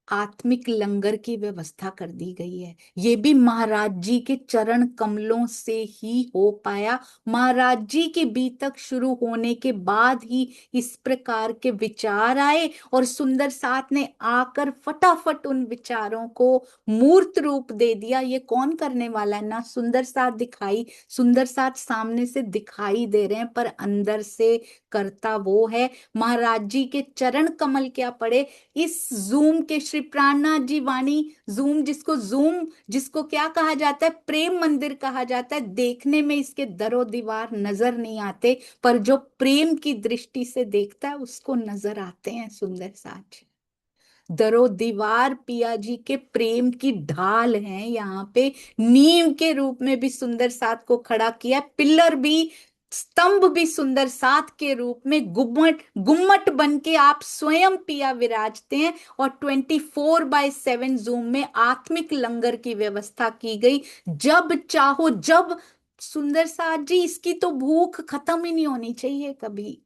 आत्मिक लंगर की व्यवस्था कर दी गई है। ये भी महाराज जी के चरण कमलों से ही हो पाया। महाराज जी की बीतक शुरू होने के बाद ही इस प्रकार के विचार आए, और सुंदर साथ ने आकर फटाफट उन विचारों को मूर्त रूप दे दिया। ये कौन करने वाला है ना, सुंदर साथ दिखाई, सुंदर साथ सामने से दिखाई दे रहे हैं, पर अंदर से करता वो है। महाराज जी के चरण कमल क्या पड़े इस जूम के, श्री प्राणनाथ जी वाणी जूम, जिसको क्या कहा जाता है, प्रेम मंदिर कहा जाता है। देखने में इसके दरो दीवार नजर नहीं आते, पर जो प्रेम की दृष्टि से देखता है उसको नजर आते हैं सुंदर साज। दरो दीवार पिया जी के प्रेम की ढाल है यहाँ पे, नींव के रूप में भी सुंदर साथ को खड़ा किया, पिलर भी, स्तंभ भी सुंदर साथ के रूप में, गुम्मट गुम्मट बन के आप स्वयं पिया विराजते हैं। और 24/7 जूम में आत्मिक लंगर की व्यवस्था की गई। जब चाहो जब, सुंदर साथ जी इसकी तो भूख खत्म ही नहीं होनी चाहिए कभी।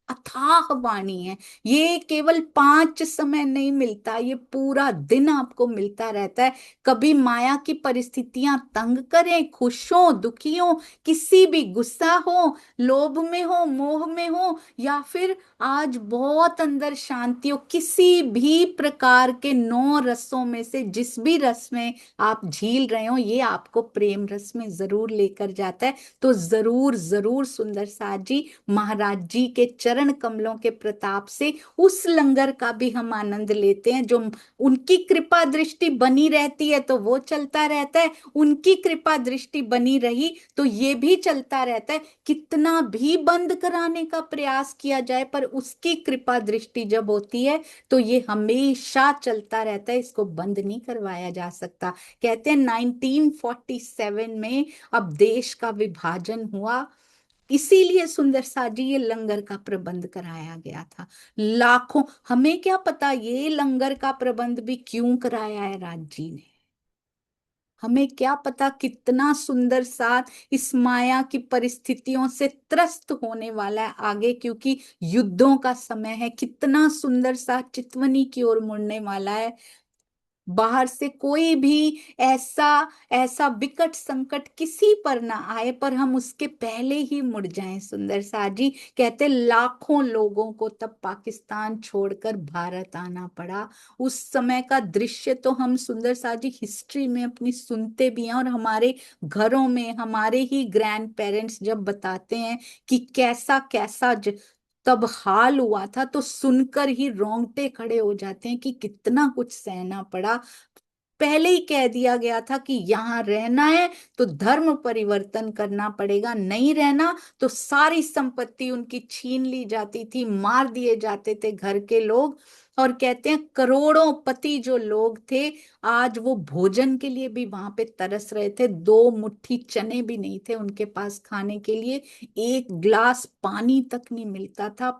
अथाह वाणी है। ये केवल 5 समय नहीं मिलता, ये पूरा दिन आपको मिलता रहता है। कभी माया की परिस्थितियां तंग करें, खुश हो, दुखी हो, किसी भी, गुस्सा हो, लोभ में हो, मोह में हो, या फिर आज बहुत अंदर शांति हो, किसी भी प्रकार के 9 रसों में से जिस भी रस में आप झील रहे हो, ये आपको प्रेम रस में जरूर लेकर जाता है। तो जरूर जरूर सुंदर साथ जी, महाराज जी के चरण कमलों के प्रताप से उस लंगर का भी हम आनंद लेते हैं। जो उनकी कृपा दृष्टि बनी रहती है तो वो चलता रहता है, उनकी कृपा दृष्टि बनी रही तो ये भी चलता रहता है। कितना भी बंद कराने का प्रयास किया जाए, पर उसकी कृपा दृष्टि जब होती है तो ये हमेशा चलता रहता है, इसको बंद नहीं करवाया जा सकता। कहते हैं 1947 में अब देश का विभाजन हुआ, इसीलिए सुंदर सा जी ये लंगर का प्रबंध कराया गया था। लाखों, हमें क्या पता ये लंगर का प्रबंध भी क्यों कराया है राज जी ने, हमें क्या पता कितना सुंदर सा इस माया की परिस्थितियों से त्रस्त होने वाला है आगे, क्योंकि युद्धों का समय है। कितना सुंदर सा चितवनी की ओर मुड़ने वाला है। बाहर से कोई भी ऐसा ऐसा विकट संकट किसी पर ना आए, पर हम उसके पहले ही मुड़ जाएं। सुंदर सा जी कहते लाखों लोगों को तब पाकिस्तान छोड़कर भारत आना पड़ा। उस समय का दृश्य तो हम सुंदर सा जी हिस्ट्री में अपनी सुनते भी हैं, और हमारे घरों में हमारे ही ग्रैंड पेरेंट्स जब बताते हैं कि कैसा कैसा तब हाल हुआ था, तो सुनकर ही रोंगटे खड़े हो जाते हैं कि कितना कुछ सहना पड़ा। पहले ही कह दिया गया था कि यहां रहना है तो धर्म परिवर्तन करना पड़ेगा, नहीं रहना तो सारी संपत्ति उनकी छीन ली जाती थी, मार दिए जाते थे घर के लोग। और कहते हैं करोड़ों पति जो लोग थे, आज वो भोजन के लिए भी वहां पे तरस रहे थे। 2 मुट्ठी चने भी नहीं थे उनके पास खाने के लिए, एक गिलास पानी तक नहीं मिलता था।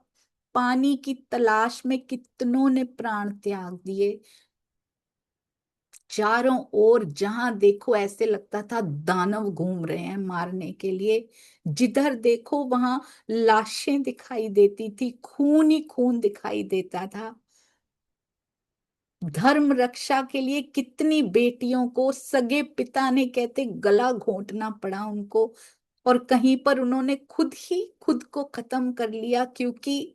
पानी की तलाश में कितनों ने प्राण त्याग दिए। चारों ओर जहां देखो ऐसे लगता था दानव घूम रहे हैं मारने के लिए। जिधर देखो वहां लाशें दिखाई देती थी, खून ही खून दिखाई देता था। धर्म रक्षा के लिए कितनी बेटियों को सगे पिता ने कहते गला घोंटना पड़ा उनको, और कहीं पर उन्होंने खुद ही खुद को खत्म कर लिया, क्योंकि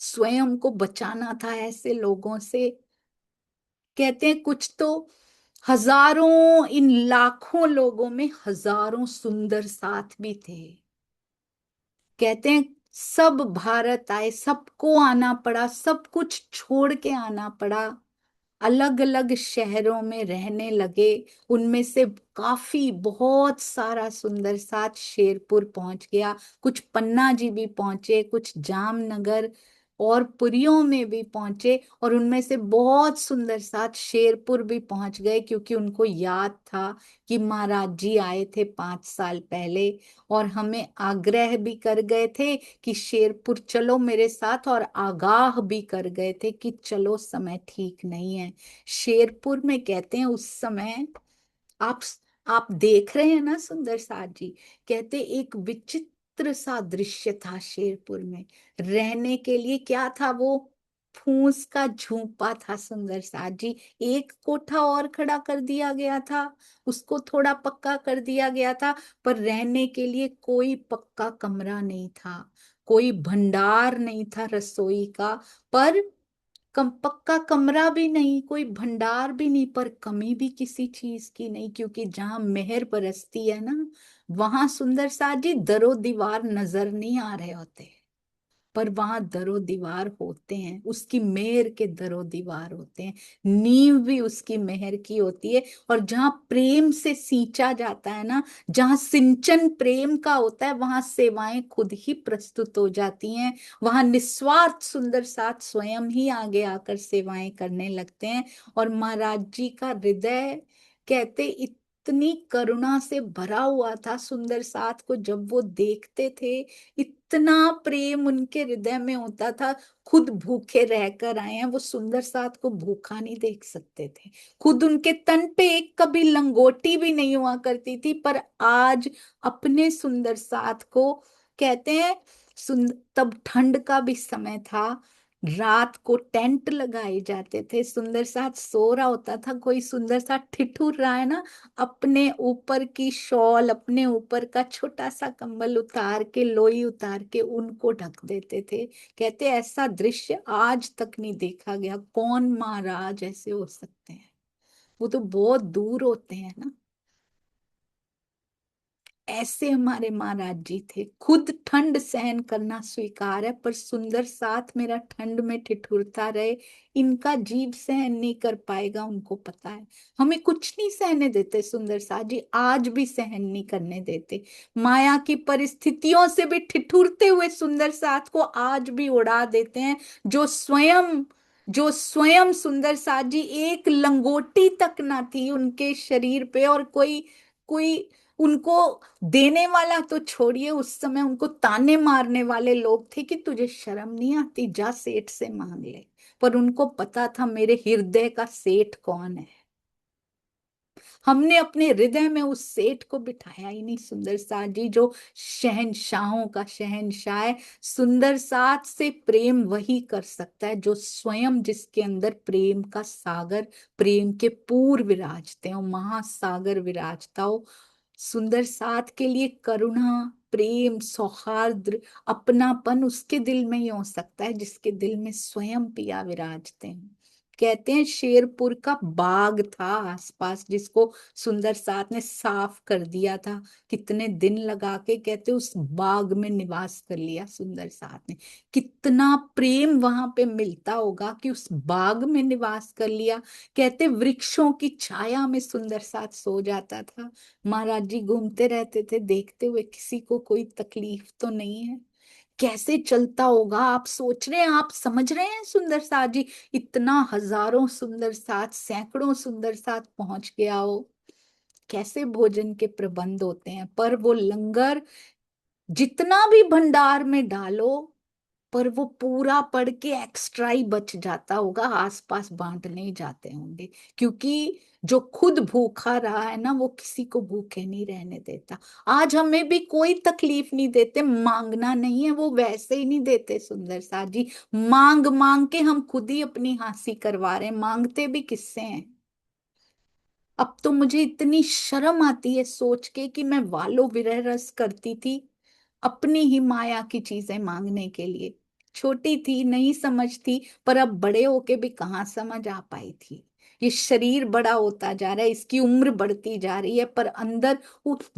स्वयं को बचाना था ऐसे लोगों से। कहते हैं कुछ तो हजारों, इन लाखों लोगों में हजारों सुंदर साथ भी थे। कहते हैं सब भारत आए, सबको आना पड़ा, सब कुछ छोड़ के आना पड़ा, अलग अलग शहरों में रहने लगे। उनमें से काफी बहुत सारा सुंदर साथ शेरपुर पहुंच गया, कुछ पन्ना जी भी पहुंचे, कुछ जामनगर और पुरियों में भी पहुंचे, और उनमें से बहुत सुंदर साथ शेरपुर भी पहुंच गए, क्योंकि उनको याद था कि महाराज जी आए थे 5 साल पहले और हमें आग्रह भी कर गए थे कि शेरपुर चलो मेरे साथ, और आगाह भी कर गए थे कि चलो समय ठीक नहीं है। शेरपुर में कहते हैं उस समय आप आप देख रहे हैं ना सुंदर साथ जी, कहते एक विचित्र सा दृश्य था शेरपुर में। रहने के लिए क्या था वो, फूस का झूंपा था सुंदर साथ जी। एक कोठा और खड़ा कर दिया गया था, उसको थोड़ा पक्का कर दिया गया था, पर रहने के लिए कोई पक्का कमरा नहीं था, कोई भंडार नहीं था रसोई का। पर पक्का कमरा भी नहीं, कोई भंडार भी नहीं, पर कमी भी किसी चीज की नहीं, क्योंकि जहां मेहर बरसती है ना, वहां सुंदर सा जी दरो दीवार नजर नहीं आ रहे होते, पर वहां दरो दीवार होते हैं, उसकी मेहर के दरो दीवार होते हैं। नींव भी उसकी मेहर की होती है। और जहां प्रेम से सींचा जाता है ना, जहां सिंचन प्रेम का होता है, वहां सेवाएं खुद ही प्रस्तुत हो जाती हैं। वहां निस्वार्थ सुंदर साथ स्वयं ही आगे आकर सेवाएं करने लगते हैं। और महाराज जी का हृदय कहते इतनी करुणा से भरा हुआ था सुंदर साथ को, जब वो देखते थे इतना प्रेम उनके हृदय में होता था। खुद भूखे रहकर आए हैं, वो सुंदर साथ को भूखा नहीं देख सकते थे। खुद उनके तन पे एक कभी लंगोटी भी नहीं हुआ करती थी, पर आज अपने सुंदर साथ को कहते हैं तब ठंड का भी समय था, रात को टेंट लगाए जाते थे, सुंदर साथ सो रहा होता था, कोई सुंदर साथ ठिठुर रहा है ना, अपने ऊपर की शॉल, अपने ऊपर का छोटा सा कंबल उतार के, लोई उतार के उनको ढक देते थे। कहते ऐसा दृश्य आज तक नहीं देखा गया, कौन महाराज ऐसे हो सकते हैं, वो तो बहुत दूर होते हैं ना। ऐसे हमारे महाराज जी थे, खुद ठंड सहन करना स्वीकार है, पर सुंदर साथ मेरा ठंड में ठिठुरता रहे, इनका जीव सहन नहीं कर पाएगा, उनको पता है। हमें कुछ नहीं सहने देते सुंदर साथ जी, आज भी सहन नहीं करने देते। माया की परिस्थितियों से भी ठिठुरते हुए सुंदर साथ को आज भी उड़ा देते हैं। जो स्वयं सुंदर साथ जी, एक लंगोटी तक ना थी उनके शरीर पे, और कोई कोई उनको देने वाला तो छोड़िए, उस समय उनको ताने मारने वाले लोग थे कि तुझे शर्म नहीं आती, जा सेठ से मांग ले। पर उनको पता था मेरे हृदय का सेठ कौन है। हमने अपने हृदय में उस सेठ को बिठाया ही नहीं, सुंदर साथ जी जो शहंशाहों का शहंशाह है। सुंदर साथ से प्रेम वही कर सकता है जो स्वयं, जिसके अंदर प्रेम का सागर, प्रेम के पूर विराजते हो, महासागर विराजता हो। सुंदर साथ के लिए करुणा, प्रेम, सौहार्द, अपनापन उसके दिल में ही हो सकता है जिसके दिल में स्वयं पिया विराजते हैं। कहते हैं शेरपुर का बाग था आसपास, जिसको सुंदर साथ ने साफ कर दिया था, कितने दिन लगा के, कहते उस बाग में निवास कर लिया सुंदर साथ ने। कितना प्रेम वहां पे मिलता होगा कि उस बाग में निवास कर लिया। कहते वृक्षों की छाया में सुंदर साथ सो जाता था। महाराज जी घूमते रहते थे, देखते हुए किसी को कोई तकलीफ तो नहीं है। कैसे चलता होगा, आप सोच रहे हैं, आप समझ रहे हैं सुंदर साथ जी, इतना हजारों सुंदर साथ, सैकड़ों सुंदर साथ पहुंच गया हो, कैसे भोजन के प्रबंध होते हैं। पर वो लंगर जितना भी भंडार में डालो, पर वो पूरा पड़ के एक्स्ट्रा ही बच जाता होगा, आसपास बांटने ही जाते होंगे। क्योंकि जो खुद भूखा रहा है ना, वो किसी को भूखे नहीं रहने देता। आज हमें भी कोई तकलीफ नहीं देते, मांगना नहीं है, वो वैसे ही नहीं देते सुंदर साथ जी। मांग मांग के हम खुद ही अपनी हांसी करवा रहे हैं, मांगते भी किससे हैं। अब तो मुझे इतनी शर्म आती है सोच के कि मैं वालो विरह रस करती थी अपनी ही माया की चीजें मांगने के लिए। छोटी थी, नहीं समझती, पर अब बड़े होके भी कहाँ समझ आ पाई थी। ये शरीर बड़ा होता जा रहा है, इसकी उम्र बढ़ती जा रही है, पर अंदर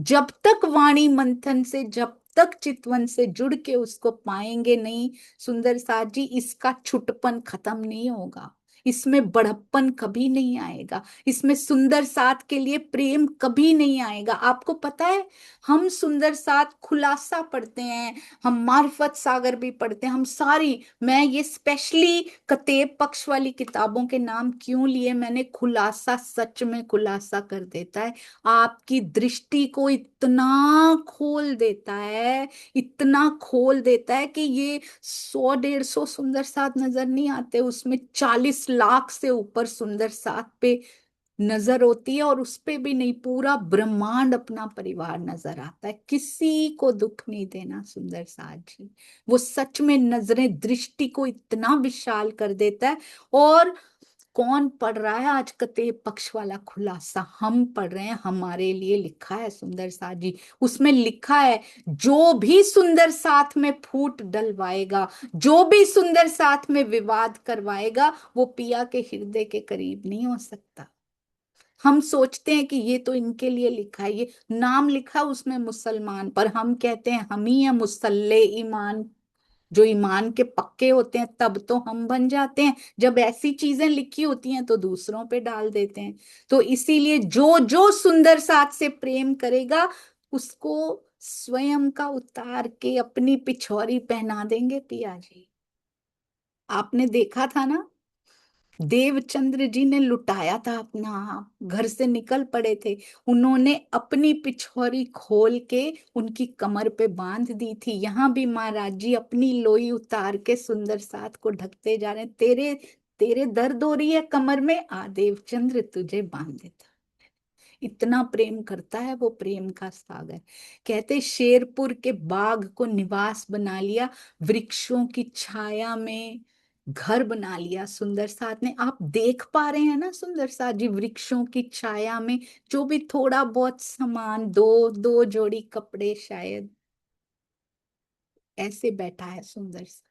जब तक वाणी मंथन से, जब तक चितवन से जुड़ के उसको पाएंगे नहीं सुंदर साथ जी, इसका छुटपन खत्म नहीं होगा, इसमें बड़प्पन कभी नहीं आएगा, इसमें सुंदर साथ के लिए प्रेम कभी नहीं आएगा। आपको पता है, हम सुंदर साथ खुलासा पढ़ते हैं, हम मार्फत सागर भी पढ़ते हैं, हम सारी, मैं ये स्पेशली कतेब पक्ष वाली किताबों के नाम क्यों लिए मैंने, खुलासा सच में खुलासा कर देता है, आपकी दृष्टि को इतना खोल देता है, इतना खोल देता है कि ये 100 150 सुंदर साथ नजर नहीं आते, उसमें 40 लाख से ऊपर सुंदर साथ पे नजर होती है, और उस पे भी नहीं, पूरा ब्रह्मांड अपना परिवार नजर आता है। किसी को दुख नहीं देना सुंदर साथ जी, वो सच में नजरें, दृष्टि को इतना विशाल कर देता है। और कौन पढ़ रहा है आज कतेब पक्ष वाला खुलासा, हम पढ़ रहे हैं, हमारे लिए लिखा है सुंदर साथ जी। उसमें लिखा है, जो भी सुंदर साथ में फूट डलवाएगा, जो भी सुंदर साथ में विवाद करवाएगा, वो पिया के हृदय के करीब नहीं हो सकता। हम सोचते हैं कि ये तो इनके लिए लिखा है, ये नाम लिखा उसमें मुसलमान, पर हम कहते हैं हम ही है मुसल्ले ईमान, जो ईमान के पक्के होते हैं तब तो हम बन जाते हैं, जब ऐसी चीजें लिखी होती हैं तो दूसरों पे डाल देते हैं। तो इसीलिए जो जो सुंदर साथ से प्रेम करेगा, उसको स्वयं का उतार के अपनी पिछौरी पहना देंगे पिया जी। आपने देखा था ना, देवचंद्र जी ने लुटाया था अपना आप, घर से निकल पड़े थे, उन्होंने अपनी पिछौरी खोल के उनकी कमर पे बांध दी थी। यहाँ भी महाराज जी अपनी लोई उतार के सुंदर साथ को ढकते जा रहे हैं, तेरे तेरे दर्द हो रही है कमर में, आ देवचंद्र तुझे बांध देता। इतना प्रेम करता है वो, प्रेम का सागर। कहते शेरपुर के बाग को निवास बना लिया, वृक्षों की छाया में घर बना लिया सुंदर साथ ने। आप देख पा रहे हैं ना सुंदर साथ जी, वृक्षों की छाया में जो भी थोड़ा बहुत सामान, दो दो जोड़ी कपड़े शायद, ऐसे बैठा है सुंदर सा।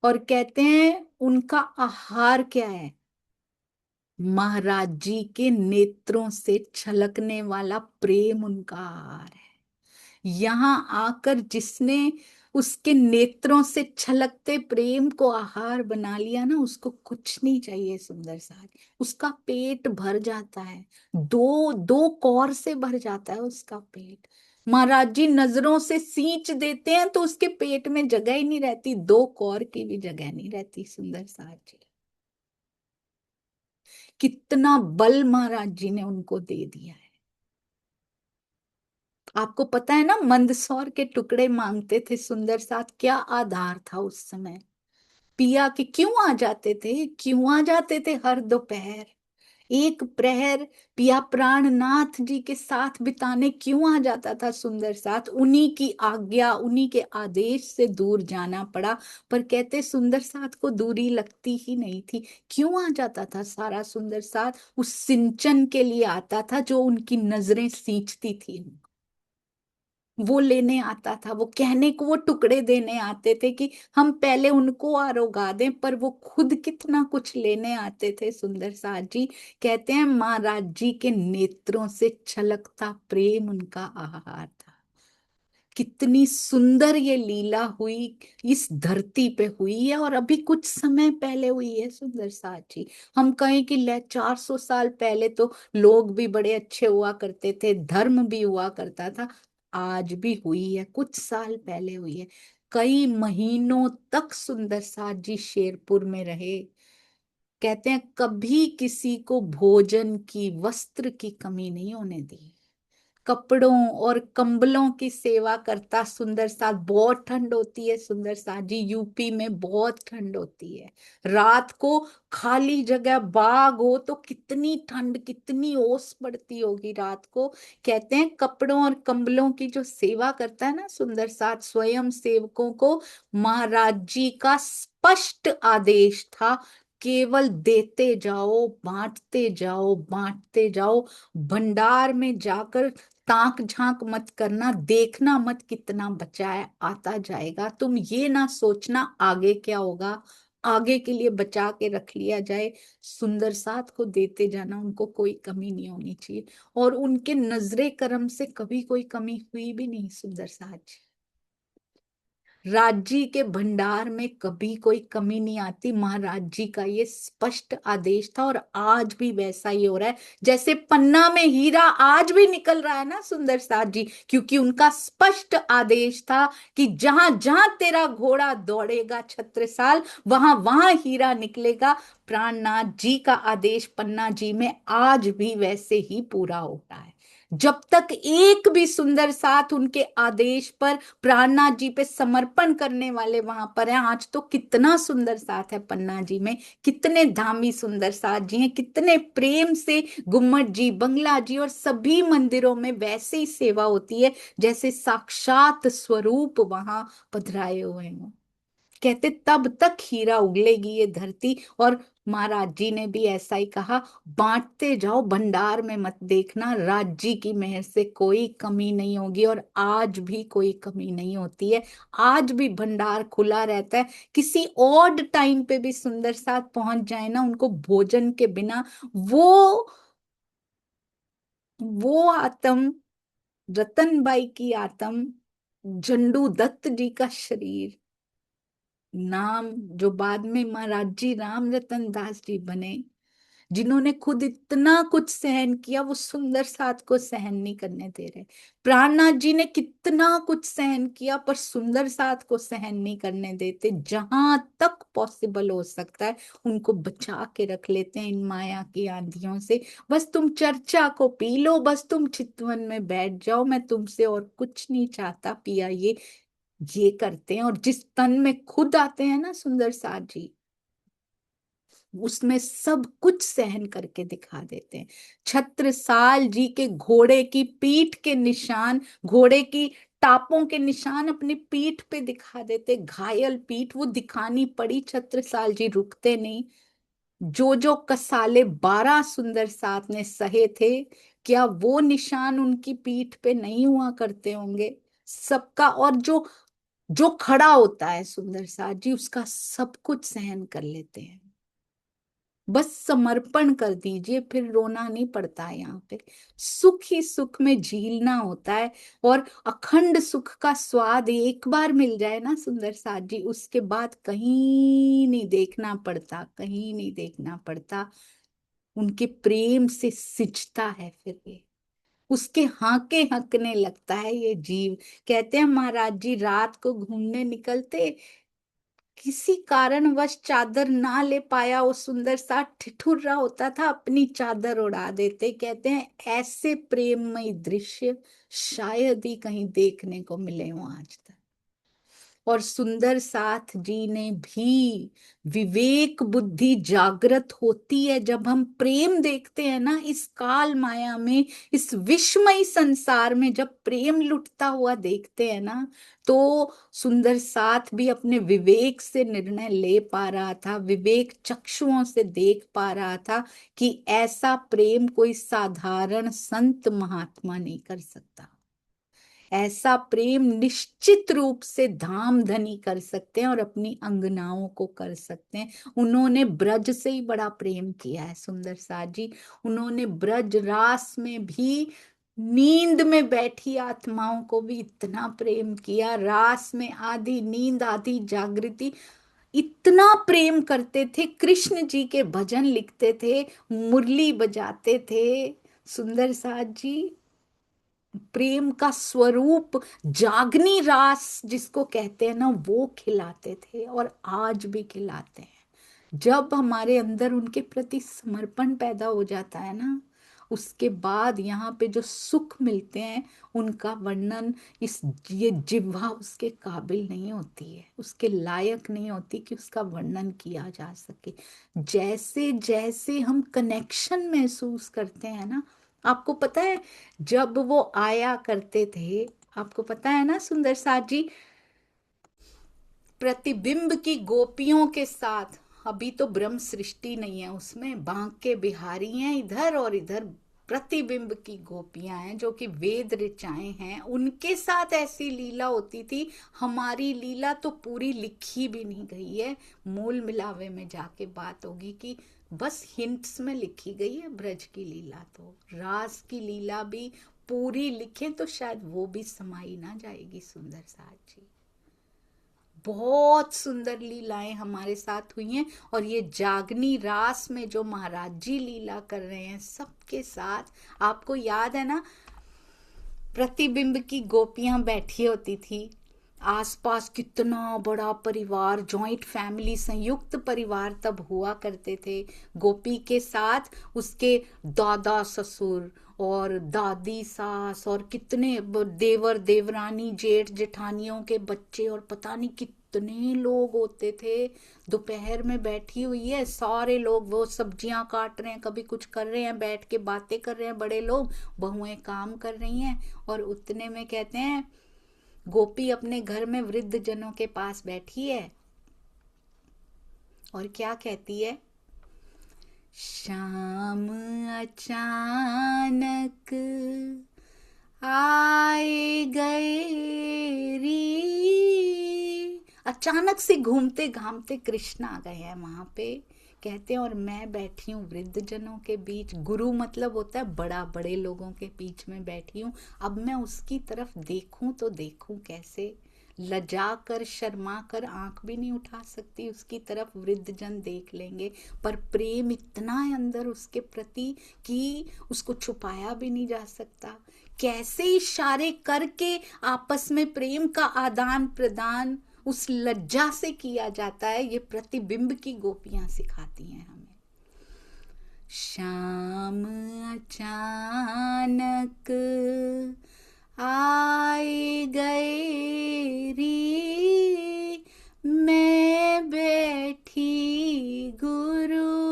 और कहते हैं उनका आहार क्या है, महाराज जी के नेत्रों से छलकने वाला प्रेम उनका आहार है। यहाँ आकर जिसने उसके नेत्रों से छलकते प्रेम को आहार बना लिया ना, उसको कुछ नहीं चाहिए सुंदर सा। उसका पेट भर जाता है, दो दो कौर से भर जाता है उसका पेट। महाराज जी नजरों से सींच देते हैं तो उसके पेट में जगह ही नहीं रहती, दो कौर की भी जगह नहीं रहती सुंदर सा जी। कितना बल महाराज जी ने उनको दे दिया है। आपको पता है ना, मंदसौर के टुकड़े मांगते थे सुंदर साथ, क्या आधार था उस समय। पिया के क्यों आ जाते थे, क्यों आ जाते थे हर दोपहर एक प्रहर, पिया प्राणनाथ जी के साथ बिताने क्यों आ जाता था सुंदर साथ। उन्हीं की आज्ञा, उन्हीं के आदेश से दूर जाना पड़ा, पर कहते सुंदर साथ को दूरी लगती ही नहीं थी। क्यों आ जाता था सारा सुंदर साथ, उस सिंचन के लिए आता था जो उनकी नजरें सींचती थी। वो लेने आता था, वो कहने को वो टुकड़े देने आते थे कि हम पहले उनको आरोगा दें, पर वो खुद कितना कुछ लेने आते थे सुंदर साथ जी। कहते हैं महाराज जी के नेत्रों से छलकता प्रेम उनका आहार था। कितनी सुंदर ये लीला हुई, इस धरती पे हुई है, और अभी कुछ समय पहले हुई है सुंदर साथ जी। हम कहें कि ले 400 साल पहले तो लोग भी बड़े अच्छे हुआ करते थे, धर्म भी हुआ करता था। आज भी हुई है, कुछ साल पहले हुई है। कई महीनों तक सुंदर साथ जी शेरपुर में रहे। कहते हैं कभी किसी को भोजन की, वस्त्र की कमी नहीं होने दी। कपड़ों और कंबलों की सेवा करता सुंदर साथ। बहुत ठंड होती है सुंदर साथ जी, यूपी में बहुत ठंड होती है। रात को खाली जगह बाग हो तो कितनी ठंड, कितनी ओस पड़ती होगी रात को। कहते हैं कपड़ों और कंबलों की जो सेवा करता है ना सुंदर साथ, स्वयं सेवकों को महाराज जी का स्पष्ट आदेश था, केवल देते जाओ, बांटते जाओ, बांटते जाओ। भंडार में जाकर ताक झांक मत करना, देखना मत कितना बचा है, आता जाएगा। तुम ये ना सोचना आगे क्या होगा, आगे के लिए बचा के रख लिया जाए। सुंदर साथ को देते जाना, उनको कोई कमी नहीं होनी चाहिए। और उनके नजरे करम से कभी कोई कमी हुई भी नहीं सुंदर साथ जी। राज्य के भंडार में कभी कोई कमी नहीं आती, महाराज जी का ये स्पष्ट आदेश था। और आज भी वैसा ही हो रहा है, जैसे पन्ना में हीरा आज भी निकल रहा है ना सुंदर साथ जी, क्योंकि उनका स्पष्ट आदेश था कि जहां जहां तेरा घोड़ा दौड़ेगा छत्रसाल, वहां वहां हीरा निकलेगा। प्राणनाथ जी का आदेश पन्ना जी में आज भी वैसे ही पूरा हो रहा है। जब तक एक भी सुंदर साथ उनके आदेश पर, प्राणनाथ जी पे समर्पण करने वाले वहां पर हैं। आज तो कितना सुंदर साथ है पन्ना जी में, कितने धामी सुंदर साथ जी हैं, कितने प्रेम से गुम्मट जी, बंगला जी और सभी मंदिरों में वैसे ही सेवा होती है जैसे साक्षात स्वरूप वहां पधराए हुए हों। कहते तब तक हीरा उगलेगी ये धरती। और महाराज जी ने भी ऐसा ही कहा, बांटते जाओ, भंडार में मत देखना, राज्य की मेहर से कोई कमी नहीं होगी। और आज भी कोई कमी नहीं होती है, आज भी भंडार खुला रहता है। किसी ऑड टाइम पे भी सुंदर साथ पहुंच जाए ना, उनको भोजन के बिना वो आत्म, रतनबाई की आत्म, झंडू दत्त जी का शरीर, नाम जो बाद में महाराज जी राम रतन दास जी बने, जिन्होंने खुद इतना कुछ सहन किया, वो सुंदर साथ को सहन नहीं करने दे रहे। प्राणनाथ जी ने कितना कुछ सहन किया, पर सुंदर साथ को सहन नहीं करने देते। जहां तक पॉसिबल हो सकता है उनको बचा के रख लेते हैं इन माया की आंधियों से। बस तुम चर्चा को पी लो, बस तुम चितवन में बैठ जाओ, मैं तुमसे और कुछ नहीं चाहता पिया। ये करते हैं। और जिस तन में खुद आते हैं ना सुंदर साथ जी, उसमें सब कुछ सहन करके दिखा देते हैं। छत्रसाल जी के घोड़े की पीठ के निशान, घोड़े की टापों के निशान अपनी पीठ पे दिखा देते, घायल पीठ वो दिखानी पड़ी, छत्रसाल जी रुकते नहीं। जो जो कसाले 12 सुंदर साथ ने सहे थे, क्या वो निशान उनकी पीठ पे नहीं हुआ करते होंगे सबका? और जो जो खड़ा होता है सुंदर साथ जी, उसका सब कुछ सहन कर लेते हैं। बस समर्पण कर दीजिए, फिर रोना नहीं पड़ता है यहाँ पे। सुख ही सुख में झीलना होता है, और अखंड सुख का स्वाद एक बार मिल जाए ना सुंदर साथ जी, उसके बाद कहीं नहीं देखना पड़ता, कहीं नहीं देखना पड़ता। उनके प्रेम से सिंचता है फिर ये, उसके हाके हकने लगता है ये जीव। कहते हैं महाराज जी रात को घूमने निकलते, किसी कारणवश चादर ना ले पाया, वो सुंदर सा ठिठुर रहा होता था, अपनी चादर उड़ा देते। कहते हैं ऐसे प्रेममय दृश्य शायद ही कहीं देखने को मिले हो आज तक। और सुंदर साथ जी ने भी, विवेक बुद्धि जागृत होती है जब हम प्रेम देखते हैं ना इस काल माया में, इस विश्वमय संसार में जब प्रेम लुटता हुआ देखते हैं ना, तो सुंदर साथ भी अपने विवेक से निर्णय ले पा रहा था, विवेक चक्षुओं से देख पा रहा था कि ऐसा प्रेम कोई साधारण संत महात्मा नहीं कर सकता। ऐसा प्रेम निश्चित रूप से धाम धनी कर सकते हैं और अपनी अंगनाओं को कर सकते हैं। उन्होंने ब्रज से ही बड़ा प्रेम किया है सुंदर साथ जी। उन्होंने ब्रज रास में भी नींद में बैठी आत्माओं को भी इतना प्रेम किया, रास में आधी नींद आधी जागृति, इतना प्रेम करते थे। कृष्ण जी के भजन लिखते थे, मुरली बजाते थे सुंदर साथ जी। प्रेम का स्वरूप जागनी रास जिसको कहते हैं ना, वो खिलाते थे और आज भी खिलाते हैं। जब हमारे अंदर उनके प्रति समर्पण पैदा हो जाता है ना, उसके बाद यहाँ पे जो सुख मिलते हैं उनका वर्णन, इस ये जिह्वा उसके काबिल नहीं होती है, उसके लायक नहीं होती कि उसका वर्णन किया जा सके। जैसे जैसे हम कनेक्शन महसूस करते हैं ना, आपको पता है जब वो आया करते थे, आपको पता है ना सुंदर साथ जी, प्रतिबिंब की गोपियों के साथ, अभी तो ब्रह्म सृष्टि नहीं है उसमें, बांके बिहारी हैं इधर और इधर प्रतिबिंब की गोपियां हैं जो कि वेद ऋचाएं हैं, उनके साथ ऐसी लीला होती थी। हमारी लीला तो पूरी लिखी भी नहीं गई है, मूल मिलावे में जाके बात होगी कि बस हिंट्स में लिखी गई है ब्रज की लीला। तो रास की लीला भी पूरी लिखे तो शायद वो भी समाई ना जाएगी सुंदर साथ जी। बहुत सुंदर लीलाएं हमारे साथ हुई हैं, और ये जागनी रास में जो महाराज जी लीला कर रहे हैं सबके साथ, आपको याद है ना, प्रतिबिंब की गोपियां बैठी होती थी, आसपास कितना बड़ा परिवार, जॉइंट फैमिली, संयुक्त परिवार तब हुआ करते थे। गोपी के साथ उसके दादा ससुर और दादी सास और कितने देवर देवरानी जेठ जेठानियों के बच्चे और पता नहीं कितने लोग होते थे। दोपहर में बैठी हुई है, सारे लोग वो सब्जियां काट रहे हैं, कभी कुछ कर रहे हैं, बैठ के बातें कर रहे हैं, बड़े लोग, बहुएं काम कर रही हैं, और उतने में कहते हैं गोपी अपने घर में वृद्ध जनों के पास बैठी है और क्या कहती है, शाम अचानक आए गए री, अचानक से घूमते घामते कृष्ण आ गए हैं वहां पे। कहते हैं और मैं बैठी हूँ वृद्ध जनों के बीच, गुरु मतलब होता है बड़ा, बड़े लोगों के बीच में बैठी हूँ। अब मैं उसकी तरफ देखूं तो देखूं कैसे, लजा कर शर्मा कर आंख भी नहीं उठा सकती उसकी तरफ, वृद्ध जन देख लेंगे, पर प्रेम इतना है अंदर उसके प्रति कि उसको छुपाया भी नहीं जा सकता। कैसे इशारे करके आपस में प्रेम का आदान प्रदान उस लज्जा से किया जाता है, ये प्रतिबिंब की गोपियां सिखाती हैं हमें। शाम अचानक आए गए री, मैं बैठी गुरु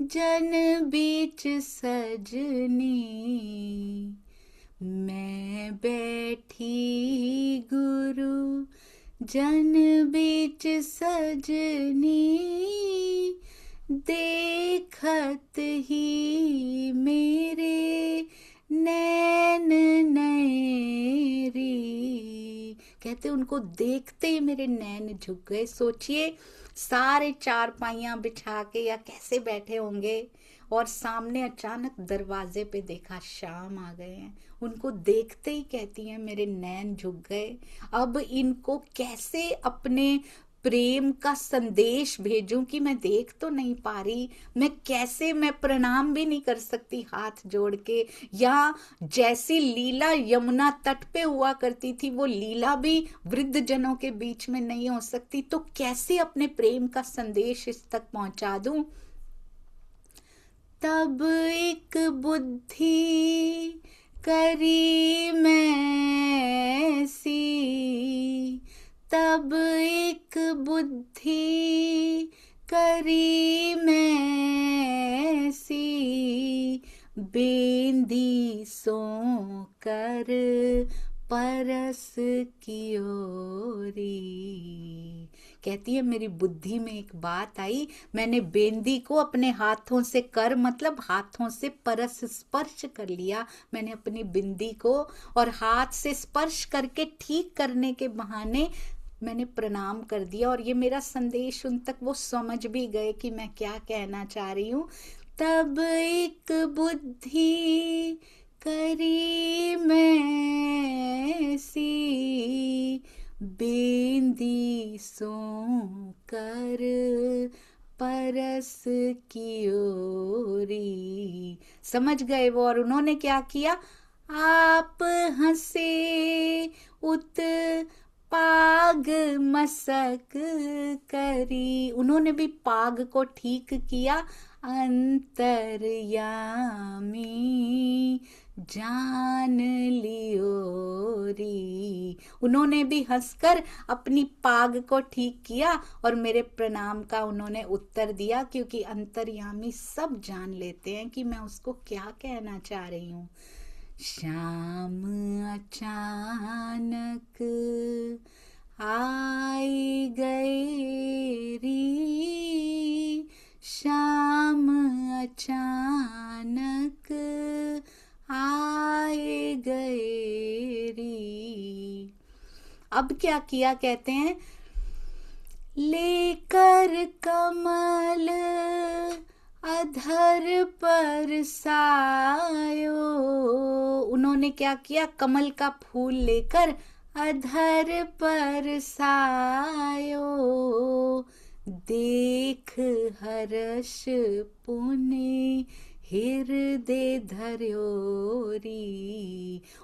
जन बीच सजनी, मैं बैठी गुरु जन बीच सजनी, देखत ही मेरे नैन नयरी। कहते उनको देखते ही मेरे नैन झुक गए। सोचिए, सारे चारपाइयाँ बिछा के या कैसे बैठे होंगे, और सामने अचानक दरवाजे पे देखा शाम आ गए हैं। उनको देखते ही कहती हैं मेरे नैन झुक गए। अब इनको कैसे अपने प्रेम का संदेश भेजूं कि मैं देख तो नहीं पा रही, मैं कैसे, मैं प्रणाम भी नहीं कर सकती हाथ जोड़ के, या जैसी लीला यमुना तट पे हुआ करती थी वो लीला भी वृद्ध जनों के बीच में नहीं हो सकती, तो कैसे अपने प्रेम का संदेश इस तक पहुंचा दूं। तब एक बुद्धि करी मैं सी, तब एक बुद्धि करी मैं सी, बेंदी सो कर परस की ओरी। कहती है मेरी बुद्धि में एक बात आई, मैंने बेंदी को अपने हाथों से कर मतलब हाथों से परस स्पर्श कर लिया। मैंने अपनी बिंदी को और हाथ से स्पर्श करके ठीक करने के बहाने मैंने प्रणाम कर दिया, और ये मेरा संदेश उन तक वो समझ भी गए कि मैं क्या कहना चाह रही हूँ। तब एक बुद्धि करी मैं सी, बेंदी सो कर परस की ओरी। समझ गए वो, और उन्होंने क्या किया, आप हंसे उत पाग मसक करी। उन्होंने भी पाग को ठीक किया। अंतर्यामी जान लियोरी। उन्होंने भी हंसकर अपनी पाग को ठीक किया और मेरे प्रणाम का उन्होंने उत्तर दिया, क्योंकि अंतर्यामी सब जान लेते हैं कि मैं उसको क्या कहना चाह रही हूँ। शाम अचानक आई गई री, शाम अचानक आए गए री। अब क्या किया, कहते हैं लेकर कमल अधर पर सायो। उन्होंने क्या किया, कमल का फूल लेकर अधर पर सायो, देख हर्ष पुनि हृदय धर्योरी।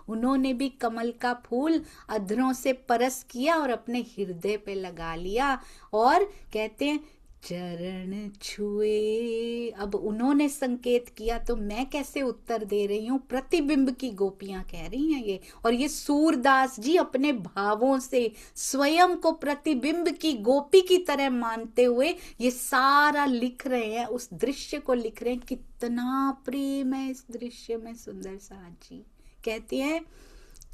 उन्होंने भी कमल का फूल अधरों से परस किया और अपने हृदय पे लगा लिया, और कहते हैं चरण छुए। अब उन्होंने संकेत किया तो मैं कैसे उत्तर दे रही हूँ, प्रतिबिंब की गोपियां कह रही हैं ये, और ये सूरदास जी अपने भावों से स्वयं को प्रतिबिंब की गोपी की तरह मानते हुए ये सारा लिख रहे हैं, उस दृश्य को लिख रहे हैं। कितना प्रेम है इस दृश्य में। सुंदर साज जी कहती हैं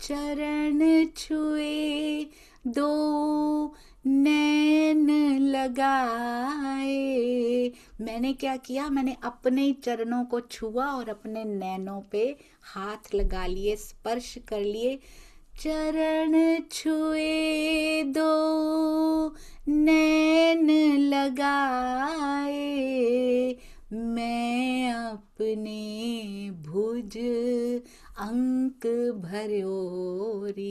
चरण छुए दो नैन लगाए। मैंने क्या किया, मैंने अपने ही चरणों को छुआ और अपने नैनों पे हाथ लगा लिए, स्पर्श कर लिए। चरण छुए दो नैन लगाए, मैं अपने भुज अंक भर्योरी।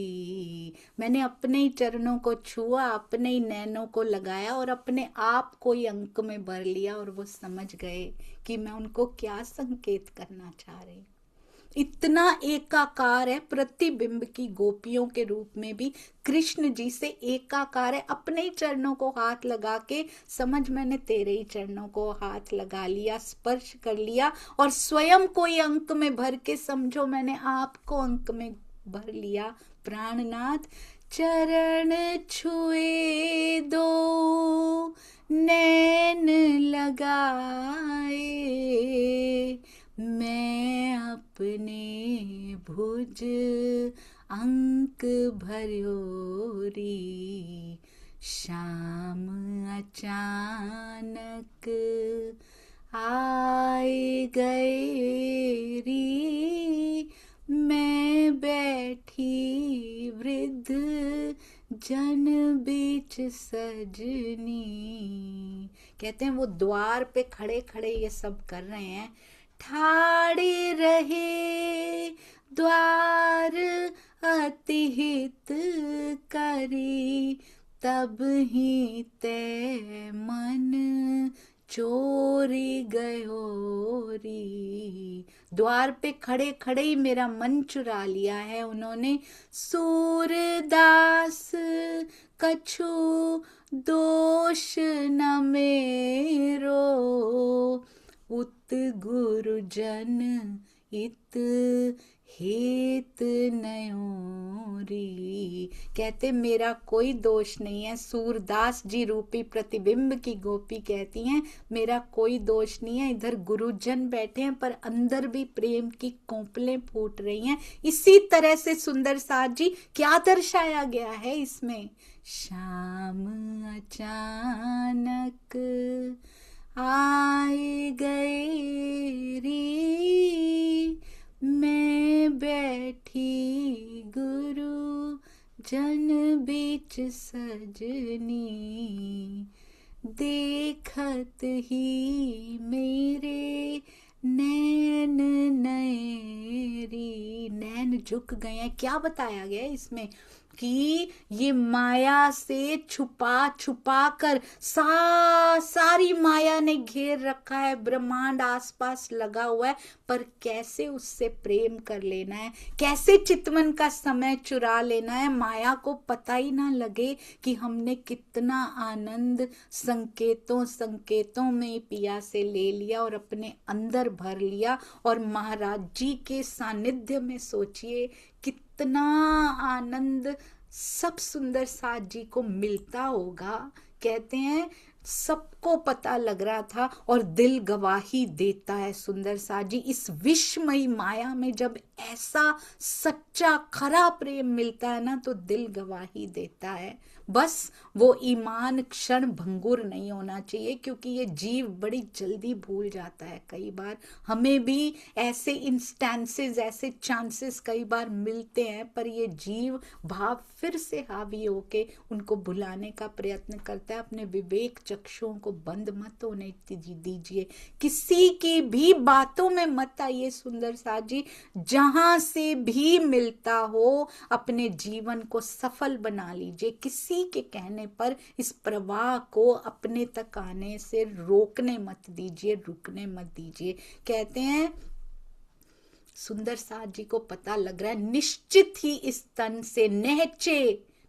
मैंने अपने ही चरणों को छुआ, अपने ही नैनों को लगाया और अपने आप को ही अंक में भर लिया, और वो समझ गए कि मैं उनको क्या संकेत करना चाह रही हूँ। इतना एकाकार है, प्रतिबिंब की गोपियों के रूप में भी कृष्ण जी से एकाकार है। अपने ही चरणों को हाथ लगा के समझ, मैंने तेरे ही चरणों को हाथ लगा लिया, स्पर्श कर लिया, और स्वयं को ही अंक में भर के समझो मैंने आपको अंक में भर लिया। प्राणनाथ चरण छुए दो नैन लगाए, अपने भुज अंक भर्यो री, शाम अचानक आए गए री, मैं बैठी वृद्ध जन बीच सजनी। कहते हैं वो द्वार पे खड़े खड़े ये सब कर रहे हैं। ठाड़े रहे द्वार अति हित करी, तब ही ते मन चोरी गयो री। द्वार पे खड़े खड़े ही मेरा मन चुरा लिया है उन्होंने। सूरदास कछु दोष न मेरो, उत गुरुजन इत हेत नयोरी। कहते मेरा कोई दोष नहीं है। सूरदास जी रूपी प्रतिबिंब की गोपी कहती हैं मेरा कोई दोष नहीं है। इधर गुरुजन बैठे हैं पर अंदर भी प्रेम की कोंपलें फूट रही हैं। इसी तरह से सुंदर साथ जी क्या दर्शाया गया है इसमें। शाम अचानक आए गए री, मैं बैठी गुरु जन बीच सजनी, देखत ही मेरे नैन नयरी। नैन झुक गए हैं। क्या बताया गया है इसमें कि ये माया से छुपा छुपा कर सारी माया ने घेर रखा है, ब्रह्मांड आसपास लगा हुआ है, पर कैसे उससे प्रेम कर लेना है, कैसे चितवन का समय चुरा लेना है, माया को पता ही ना लगे कि हमने कितना आनंद संकेतों संकेतों में पिया से ले लिया और अपने अंदर भर लिया। और महाराज जी के सानिध्य में सोचिए कितना आनंद सब सुंदर साथ जी को मिलता होगा। कहते हैं सबको पता लग रहा था और दिल गवाही देता है सुंदर साथ जी। इस विश्वमयी माया में जब ऐसा सच्चा खरा प्रेम मिलता है ना तो दिल गवाही देता है। बस वो ईमान क्षण भंगुर नहीं होना चाहिए, क्योंकि ये जीव बड़ी जल्दी भूल जाता है। कई बार हमें भी ऐसे इंस्टेंसेस, ऐसे चांसेस कई बार मिलते हैं, पर ये जीव भाव फिर से हावी होके उनको भुलाने का प्रयत्न करता है। अपने विवेक चक्षुओं को बंद मत होने दीजिए, किसी की भी बातों में मत आइए सुंदर साथ जी। जहां से भी मिलता हो अपने जीवन को सफल बना लीजिए। किसी के कहने पर इस प्रवाह को अपने तक आने से रोकने मत दीजिए, रुकने मत दीजिए। कहते हैं सुंदर साथ जी को पता लग रहा है निश्चित ही इस तन से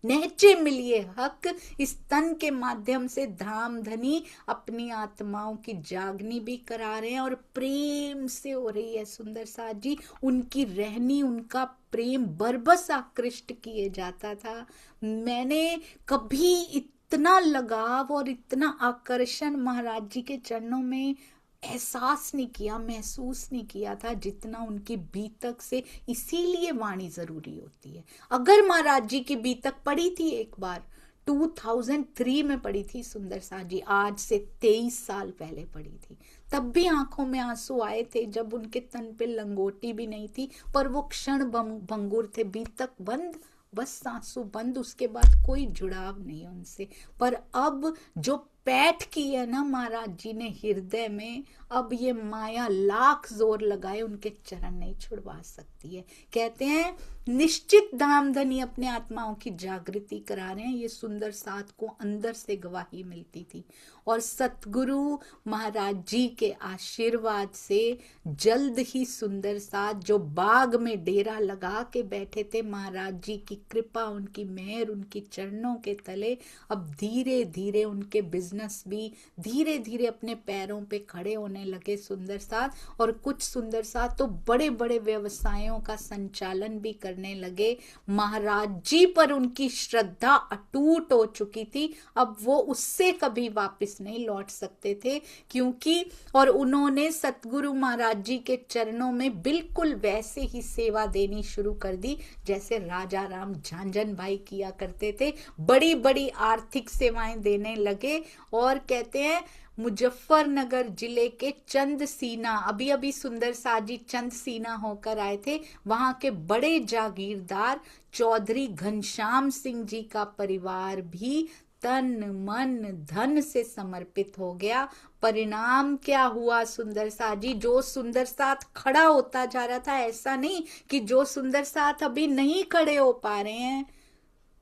नहचे मिलिए हक। इस तन के माध्यम से धाम धनी अपनी आत्माओं की जागनी भी करा रहे हैं और प्रेम से हो रही है सुंदर साथ जी। उनकी रहनी, उनका प्रेम बरबस आकृष्ट किए जाता था। मैंने कभी इतना लगाव और इतना आकर्षण महाराज जी के चरणों में एहसास नहीं किया, महसूस नहीं किया था जितना उनकी बीतक से। इसीलिए वाणी जरूरी होती है। अगर महाराज जी की बीतक पढ़ी थी एक बार, 2003 में पढ़ी थी सुंदर साथ जी, आज से 23 साल पहले पढ़ी थी, तब भी आंखों में आंसू आए थे जब उनके तन पे लंगोटी भी नहीं थी, पर वो क्षण भंगुर थे। बीतक बंद, बस आंसू बंद, उसके बाद कोई जुड़ाव नहीं उनसे। पर अब जो पैठ की है ना महाराज जी ने हृदय में, अब ये माया लाख जोर लगाए उनके चरण नहीं छुड़वा सकती है। कहते हैं निश्चित धामधनी अपने आत्माओं की जागृति करा रहे हैं। ये सुंदर साथ को अंदर से गवाही मिलती थी और सतगुरु महाराज जी के आशीर्वाद से जल्द ही सुंदर साथ जो बाग में डेरा लगा के बैठे थे, महाराज जी की कृपा, उनकी मेहर, उनकी चरणों के तले अब धीरे धीरे उनके बिजनेस भी धीरे धीरे अपने पैरों पे खड़े होने लगे सुंदर साथ। और कुछ सुंदर साथ तो बड़े बड़े व्यवसायों का संचालन भी करने करने लगे। महाराज जी पर उनकी श्रद्धा अटूट हो चुकी थी, अब वो उससे कभी वापस नहीं लौट सकते थे, क्योंकि और उन्होंने सतगुरु महाराज जी के चरणों में बिल्कुल वैसे ही सेवा देनी शुरू कर दी जैसे राजा राम झांझन भाई किया करते थे। बड़ी बड़ी आर्थिक सेवाएं देने लगे। और कहते हैं मुजफ्फरनगर जिले के चंद सीना, अभी अभी सुंदर साजी चंद सीना होकर आए थे, वहां के बड़े जागीरदार चौधरी घनश्याम सिंह जी का परिवार भी तन मन धन से समर्पित हो गया। परिणाम क्या हुआ सुंदर साजी, जो सुंदर साथ खड़ा होता जा रहा था, ऐसा नहीं कि जो सुंदर साथ अभी नहीं खड़े हो पा रहे हैं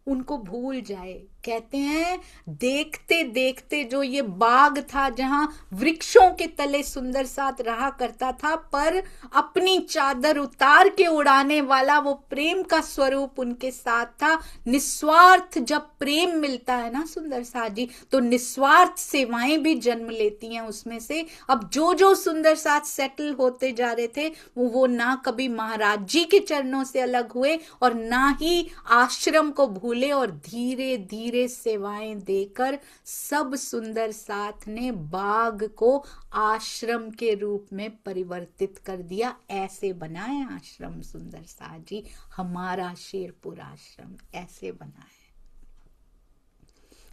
उनको भूल जाए। कहते हैं देखते देखते जो ये बाग था जहां वृक्षों के तले सुंदर साथ रहा करता था, पर अपनी चादर उतार के उड़ाने वाला वो प्रेम का स्वरूप उनके साथ था। निस्वार्थ जब प्रेम मिलता है ना सुंदर साथ जी, तो निस्वार्थ सेवाएं भी जन्म लेती हैं उसमें से। अब जो जो सुंदर साथ सेटल होते जा रहे थे वो ना कभी महाराज जी के चरणों से अलग हुए और ना ही आश्रम को भूले, और धीरे धीरे सेवाएं देकर सब सुंदर साथ ने बाग को आश्रम के रूप में परिवर्तित कर दिया। ऐसे बना है आश्रम सुंदर साथ जी, हमारा शेरपुर आश्रम ऐसे बना है।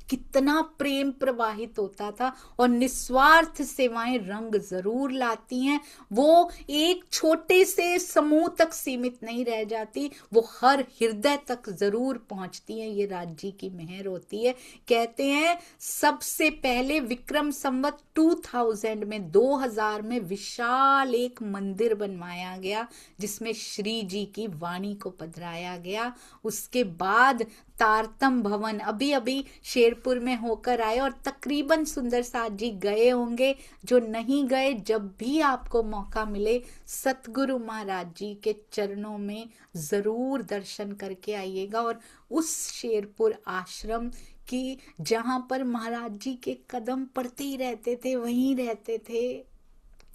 कितना प्रेम प्रवाहित होता था और निस्वार्थ सेवाएं रंग जरूर लाती हैं। वो एक छोटे से समूह तक सीमित नहीं रह जाती, वो हर हृदय तक जरूर पहुंचती हैं। ये राज जी की मेहर होती है। कहते हैं सबसे पहले विक्रम संवत 2000 में 2000 में विशाल एक मंदिर बनवाया गया जिसमें श्री जी की वाणी को पधराया गया। उसके बाद तारतम भवन अभी अभी शेरपुर में होकर आए, और तकरीबन सुंदर साथ जी गए होंगे। जो नहीं गए, जब भी आपको मौका मिले सतगुरु महाराज जी के चरणों में जरूर दर्शन करके आइएगा। और उस शेरपुर आश्रम की जहां पर महाराज जी के कदम पड़ते ही रहते थे, वहीं रहते थे,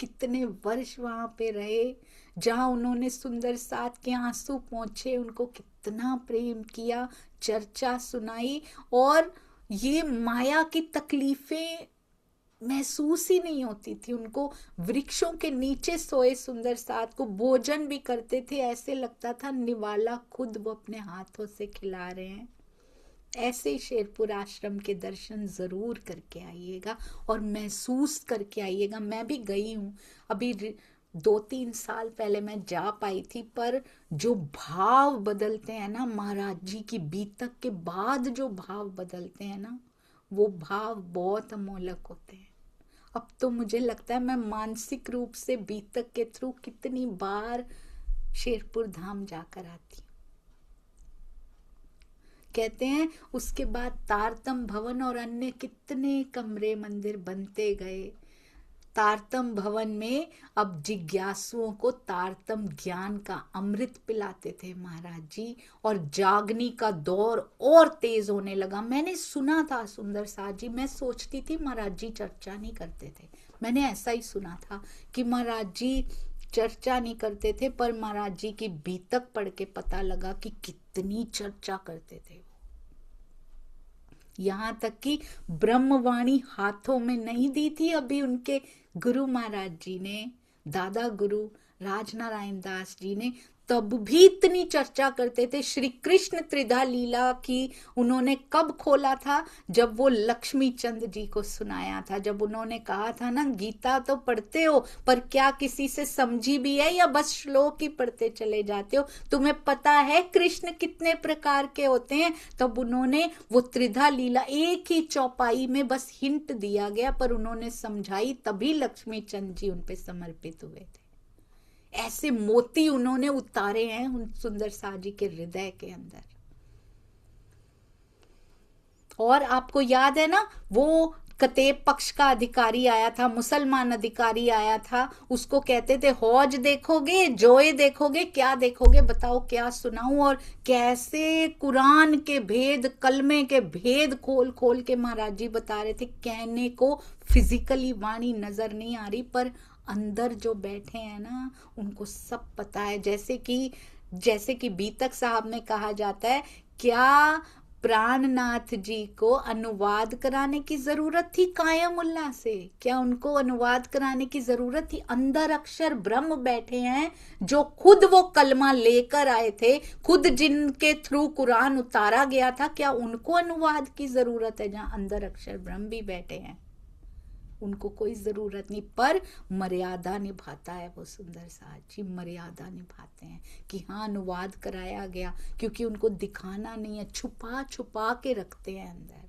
कितने वर्ष वहां पे रहे, जहां उन्होंने सुंदर साथ के आंसू पोंछे, उनको कितना प्रेम किया, चर्चा सुनाई, और ये माया की तकलीफें महसूस ही नहीं होती थी उनको। वृक्षों के नीचे सोए सुंदर साथ को भोजन भी करते थे, ऐसे लगता था निवाला खुद वो अपने हाथों से खिला रहे हैं। ऐसे शेरपुर आश्रम के दर्शन जरूर करके आइएगा और महसूस करके आइएगा। मैं भी गई हूँ, अभी 2-3 साल पहले मैं जा पाई थी, पर जो भाव बदलते हैं ना महाराज जी की बीतक के बाद, जो भाव बदलते हैं ना, वो भाव बहुत अमोलक होते हैं। अब तो मुझे लगता है मैं मानसिक रूप से बीतक के थ्रू कितनी बार शेरपुर धाम जाकर आती हूँ। कहते हैं उसके बाद तारतम भवन और अन्य कितने कमरे मंदिर बनते गए। तारतम भवन में अब जिज्ञासुओं को तारतम ज्ञान का अमृत पिलाते थे महाराज जी, और जागनी का दौर और तेज होने लगा। मैंने सुना था सुंदर साथ जी, मैं सोचती थी महाराज जी चर्चा नहीं करते थे, मैंने ऐसा ही सुना था कि महाराज जी चर्चा नहीं करते थे, पर महाराज जी की बीतक पढ़ के पता लगा कि कितनी चर्चा करते थे। यहाँ तक कि ब्रह्मवाणी हाथों में नहीं दी थी अभी उनके गुरु महाराज जी ने, दादा गुरु राजनारायण दास जी ने, तब भी इतनी चर्चा करते थे। श्री कृष्ण त्रिधा लीला की उन्होंने कब खोला था, जब वो लक्ष्मी चंद जी को सुनाया था, जब उन्होंने कहा था ना गीता तो पढ़ते हो पर क्या किसी से समझी भी है या बस श्लोक ही पढ़ते चले जाते हो, तुम्हें पता है कृष्ण कितने प्रकार के होते हैं। तब उन्होंने वो त्रिधा लीला एक ही चौपाई में बस हिंट दिया गया, पर उन्होंने समझाई, तभी लक्ष्मी चंद जी उन पे समर्पित हुए थे। ऐसे मोती उन्होंने उतारे हैं उन सुंदर साथ जी के हृदय के अंदर। और आपको याद है ना, वो कतेब पक्ष का अधिकारी आया था, मुसलमान अधिकारी आया था, उसको कहते थे हौज देखोगे, जोए देखोगे, क्या देखोगे बताओ, क्या सुनाऊं। और कैसे कुरान के भेद, कलमे के भेद खोल खोल के महाराज जी बता रहे थे। कहने को फिजिकली वाणी नजर नहीं आ रही, पर अंदर जो बैठे हैं ना उनको सब पता है। जैसे कि जैसे कि बीतक साहब में कहा जाता है, क्या प्राणनाथ जी को अनुवाद कराने की जरूरत थी कायमुल्ला से? क्या उनको अनुवाद कराने की जरूरत थी? अंदर अक्षर ब्रह्म बैठे हैं, जो खुद वो कलमा लेकर आए थे, खुद जिनके थ्रू कुरान उतारा गया था, क्या उनको अनुवाद की जरूरत है? जहां अंदर अक्षर ब्रह्म भी बैठे हैं, उनको कोई जरूरत नहीं। पर मर्यादा निभाता है वो सुंदर साथ जी, मर्यादा निभाते हैं कि हाँ अनुवाद कराया गया, क्योंकि उनको दिखाना नहीं है, छुपा छुपा के रखते हैं अंदर।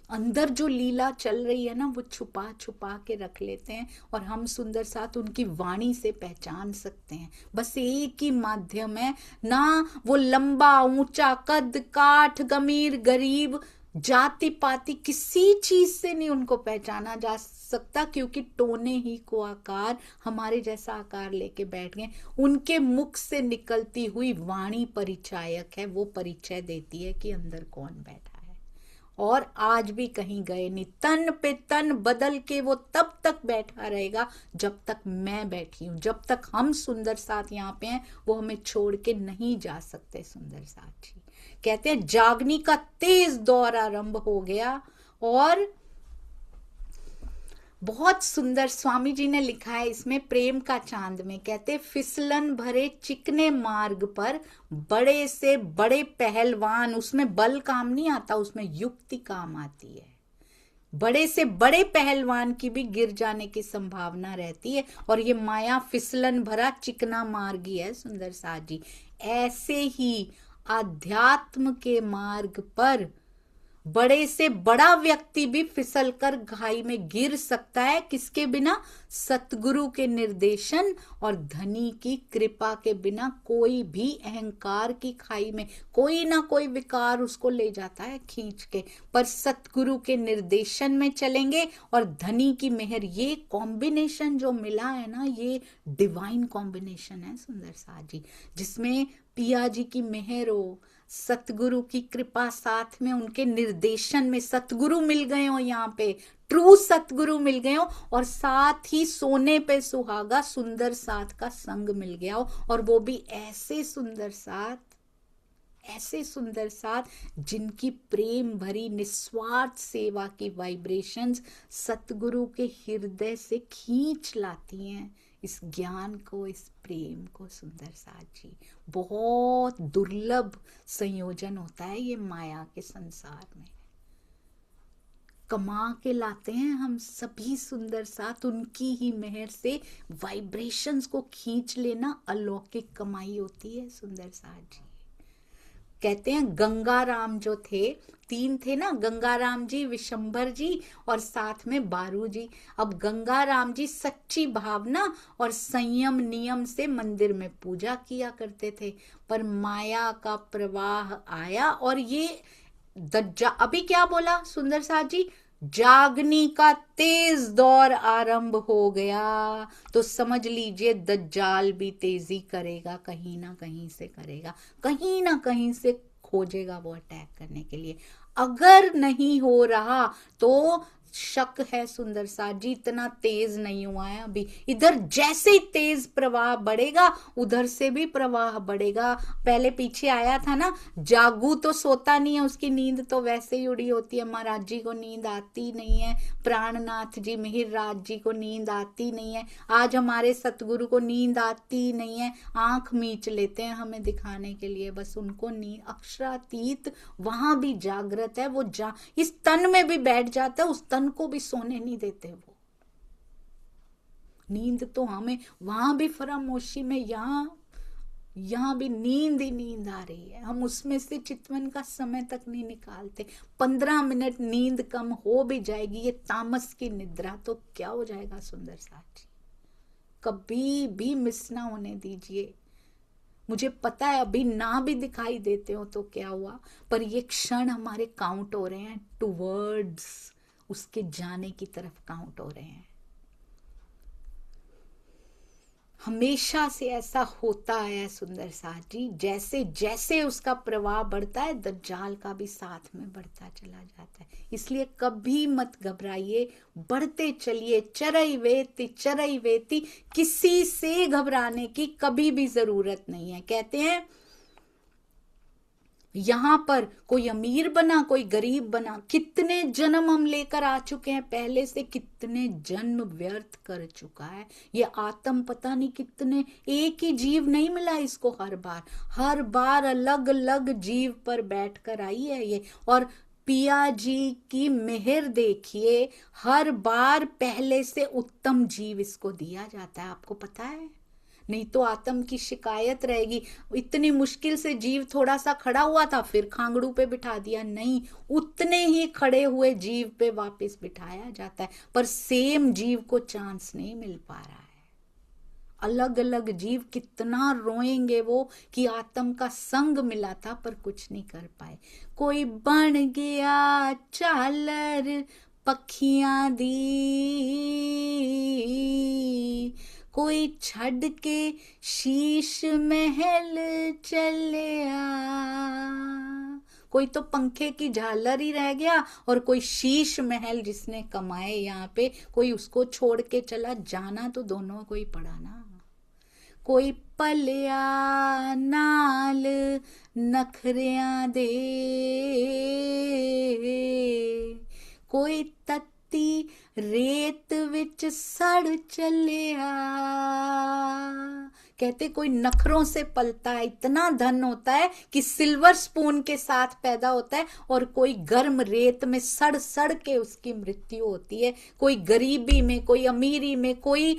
अंदर जो लीला चल रही है ना, वो छुपा छुपा के रख लेते हैं, और हम सुंदर साथ उनकी वाणी से पहचान सकते हैं। बस एक ही माध्यम है ना, वो लंबा ऊंचा कद काठ गमीर गरीब जाति पाति किसी चीज से नहीं उनको पहचाना जा सकता, क्योंकि टोने ही को आकार हमारे जैसा आकार लेके बैठ गए। उनके मुख से निकलती हुई वाणी परिचायक है, वो परिचय देती है कि अंदर कौन बैठा है। और आज भी कहीं गए नहीं, तन पे तन बदल के वो तब तक बैठा रहेगा जब तक मैं बैठी हूं, जब तक हम सुंदर साथ यहाँ पे हैं, वो हमें छोड़ के नहीं जा सकते। सुंदर साथ जी कहते हैं जागनी का तेज दौर आरंभ हो गया। और बहुत सुंदर स्वामी जी ने लिखा है इसमें प्रेम का चांद में, कहते फिसलन भरे चिकने मार्ग पर बड़े से बड़े पहलवान, उसमें बल काम नहीं आता, उसमें युक्ति काम आती है। बड़े से बड़े पहलवान की भी गिर जाने की संभावना रहती है, और ये माया फिसलन भरा चिकना मार्ग ही है सुंदर साथ जी। ऐसे ही आध्यात्म के मार्ग पर बड़े से बड़ा व्यक्ति भी फिसल कर घाई में गिर सकता है, किसके बिना? सतगुरु के निर्देशन और धनी की कृपा के बिना। कोई भी अहंकार की खाई में कोई ना कोई विकार उसको ले जाता है खींच के, पर सतगुरु के निर्देशन में चलेंगे और धनी की मेहर, ये कॉम्बिनेशन जो मिला है ना, ये डिवाइन कॉम्बिनेशन है सुंदर साथ जी, जिसमें पिया जी की मेहर हो, सतगुरु की कृपा साथ में, उनके निर्देशन में सतगुरु मिल गए हो, यहाँ पे ट्रू सतगुरु मिल गए हो, और साथ ही सोने पे सुहागा सुंदर साथ का संग मिल गया हो, और वो भी ऐसे सुंदर साथ, ऐसे सुंदर साथ जिनकी प्रेम भरी निस्वार्थ सेवा की वाइब्रेशंस सतगुरु के हृदय से खींच लाती हैं इस ज्ञान को, इस प्रेम को। सुंदर साथ जी बहुत दुर्लभ संयोजन होता है ये माया के संसार में, कमा के लाते हैं हम सभी सुंदर साथ, उनकी ही मेहर से वाइब्रेशंस को खींच लेना अलौकिक कमाई होती है सुंदर साथ जी। कहते हैं गंगाराम जो थे, तीन थे ना, गंगाराम जी, विशंभर जी और साथ में बारू जी। अब गंगाराम जी सच्ची भावना और संयम नियम से मंदिर में पूजा किया करते थे, पर माया का प्रवाह आया और ये अभी क्या बोला सुंदर साथ जी? जागनी का तेज दौर आरंभ हो गया, तो समझ लीजिए दज्जाल भी तेजी करेगा, कहीं ना कहीं से करेगा, कहीं ना कहीं से खोजेगा वो अटैक करने के लिए। अगर नहीं हो रहा तो शक है सुंदर साथ जी, इतना तेज नहीं हुआ है अभी। इधर जैसे ही तेज प्रवाह बढ़ेगा उधर से भी प्रवाह बढ़ेगा। पहले पीछे आया था ना, जागू तो सोता नहीं है, उसकी नींद तो वैसे ही उड़ी होती है। महाराज जी को नींद आती नहीं है, प्राणनाथ जी मिहिर राज जी को नींद आती नहीं है, आज हमारे सतगुरु को नींद आती नहीं है, आंख मीच लेते हैं हमें दिखाने के लिए, बस उनको नींद अक्षरातीत वहां भी जागृत है, वो इस तन में भी बैठ जाता है, उस तन को भी सोने नहीं देते वो। नींद तो हमें वहां भी फरामोशी में, यहां भी नींद ही नींद आ रही है, हम उसमें से चितवन का समय तक नहीं निकालते। 15 मिनट नींद कम हो भी जाएगी, ये तामस की निद्रा, तो क्या हो जाएगा सुंदर साथ जी? कभी भी मिस ना होने दीजिए। मुझे पता है अभी ना भी दिखाई देते हो तो क्या हुआ, पर ये क्षण हमारे काउंट हो रहे हैं टुवर्ड्स उसके जाने की तरफ काउंट हो रहे हैं। हमेशा से ऐसा होता है सुंदर साथ जी, जैसे जैसे उसका प्रवाह बढ़ता है दज्जाल का भी साथ में बढ़ता चला जाता है। इसलिए कभी मत घबराइए, बढ़ते चलिए, चरई वेती, किसी से घबराने की कभी भी जरूरत नहीं है। कहते हैं यहां पर कोई अमीर बना कोई गरीब बना, कितने जन्म हम लेकर आ चुके हैं, पहले से कितने जन्म व्यर्थ कर चुका है ये आत्म, पता नहीं कितने, एक ही जीव नहीं मिला इसको, हर बार अलग अलग जीव पर बैठकर आई है ये। और पिया जी की मेहर देखिए, हर बार पहले से उत्तम जीव इसको दिया जाता है, आपको पता है। नहीं तो आत्म की शिकायत रहेगी, इतनी मुश्किल से जीव थोड़ा सा खड़ा हुआ था फिर खांगड़ू पे बिठा दिया, नहीं, उतने ही खड़े हुए जीव पे वापस बिठाया जाता है, पर सेम जीव को चांस नहीं मिल पा रहा है। अलग अलग जीव कितना रोएंगे वो कि आत्म का संग मिला था पर कुछ नहीं कर पाए। कोई बन गया चालर पखियां दी, कोई छड़ के शीश महल चलिया, कोई तो पंखे की झालर ही रह गया और कोई शीश महल जिसने कमाए यहाँ पे, कोई उसको छोड़ के चला, जाना तो दोनों को ही पड़ा ना। कोई पलिया नाल नखरियां दे, कोई तत्ती रेत विच सड़ चलिया। कहते कोई नखरों से पलता है, इतना धन होता है कि सिल्वर स्पून के साथ पैदा होता है, और कोई गर्म रेत में सड़ सड़ के उसकी मृत्यु होती है। कोई गरीबी में, कोई अमीरी में, कोई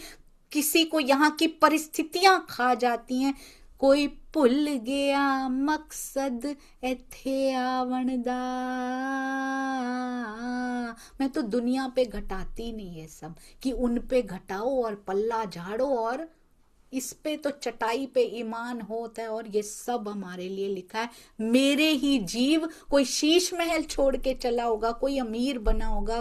किसी को यहाँ की परिस्थितियां खा जाती हैं। कोई भुल गया मकसद इत्थे आवन दा। मैं तो दुनिया पे घटाती नहीं है सब कि उन पे घटाओ और पल्ला झाड़ो और इस पे तो चटाई पे ईमान होता है, और ये सब हमारे लिए लिखा है। मेरे ही जीव, कोई शीश महल छोड़ के चला होगा, कोई अमीर बना होगा,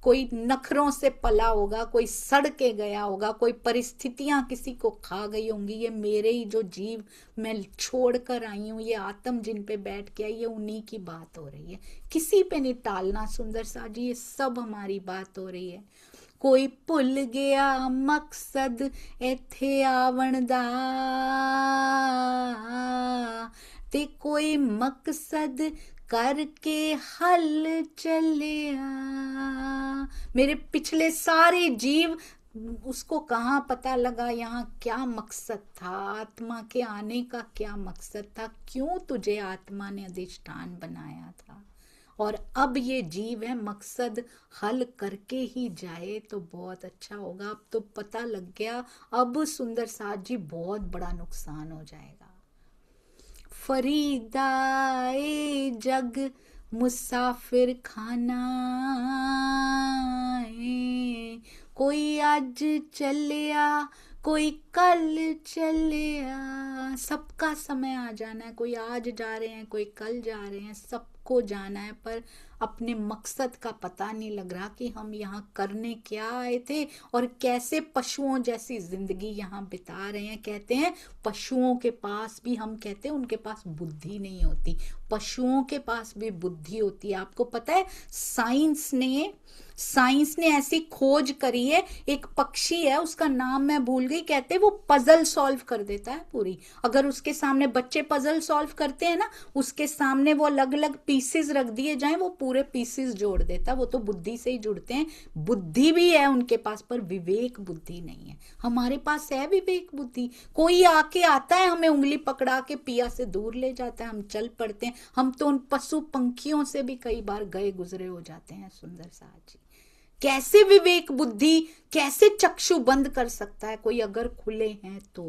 कोई नखरों से पला होगा, कोई सड़ के गया होगा, कोई परिस्थितियां किसी को खा गई होंगी, ये मेरे ही जो जीव मैं छोड़ कर आई हूं, ये आत्म जिन पे बैठ के आई, ये उन्हीं की बात हो रही है। किसी पे नहीं टालना सुंदर सा जी, ये सब हमारी बात हो रही है। कोई भुल गया मकसद इत्थे आवन दा, ते कोई मकसद करके हल चलिया। मेरे पिछले सारे जीव, उसको कहाँ पता लगा यहाँ क्या मकसद था, आत्मा के आने का क्या मकसद था, क्यों तुझे आत्मा ने अधिष्ठान बनाया था। और अब ये जीव है, मकसद हल करके ही जाए तो बहुत अच्छा होगा। अब तो पता लग गया, अब सुंदर साथ जी बहुत बड़ा नुकसान हो जाएगा। फरीदा ए जग मुसाफिर खाना है, कोई आज चलिया कोई कल चलिया। सबका समय आ जाना है, कोई आज जा रहे हैं कोई कल जा रहे हैं, सबको जाना है, पर अपने मकसद का पता नहीं लग रहा कि हम यहाँ करने क्या आए थे और कैसे पशुओं जैसी जिंदगी यहाँ बिता रहे हैं। कहते हैं पशुओं के पास भी, हम कहते हैं उनके पास बुद्धि नहीं होती, पशुओं के पास भी बुद्धि होती है। आपको पता है साइंस ने ऐसी खोज करी है, एक पक्षी है उसका नाम मैं भूल गई, कहते हैं वो पजल सॉल्व कर देता है पूरी। अगर उसके सामने बच्चे पजल सॉल्व करते हैं ना, उसके सामने वो अलग अलग पीसेस रख दिए जाएं, वो पूरे पीसेस जोड़ देता है। वो तो बुद्धि से ही जुड़ते हैं, बुद्धि भी है उनके पास, पर विवेक बुद्धि नहीं है। हमारे पास है विवेक बुद्धि। कोई आके आता है, हमें उंगली पकड़ा के पिया से दूर ले जाता है, हम चल पड़ते हैं। हम तो उन पशु पंखियों से भी कई बार गए गुजरे हो जाते हैं। सुंदर साथ जी, कैसे विवेक बुद्धि, कैसे चक्षु बंद कर सकता है कोई अगर खुले हैं तो?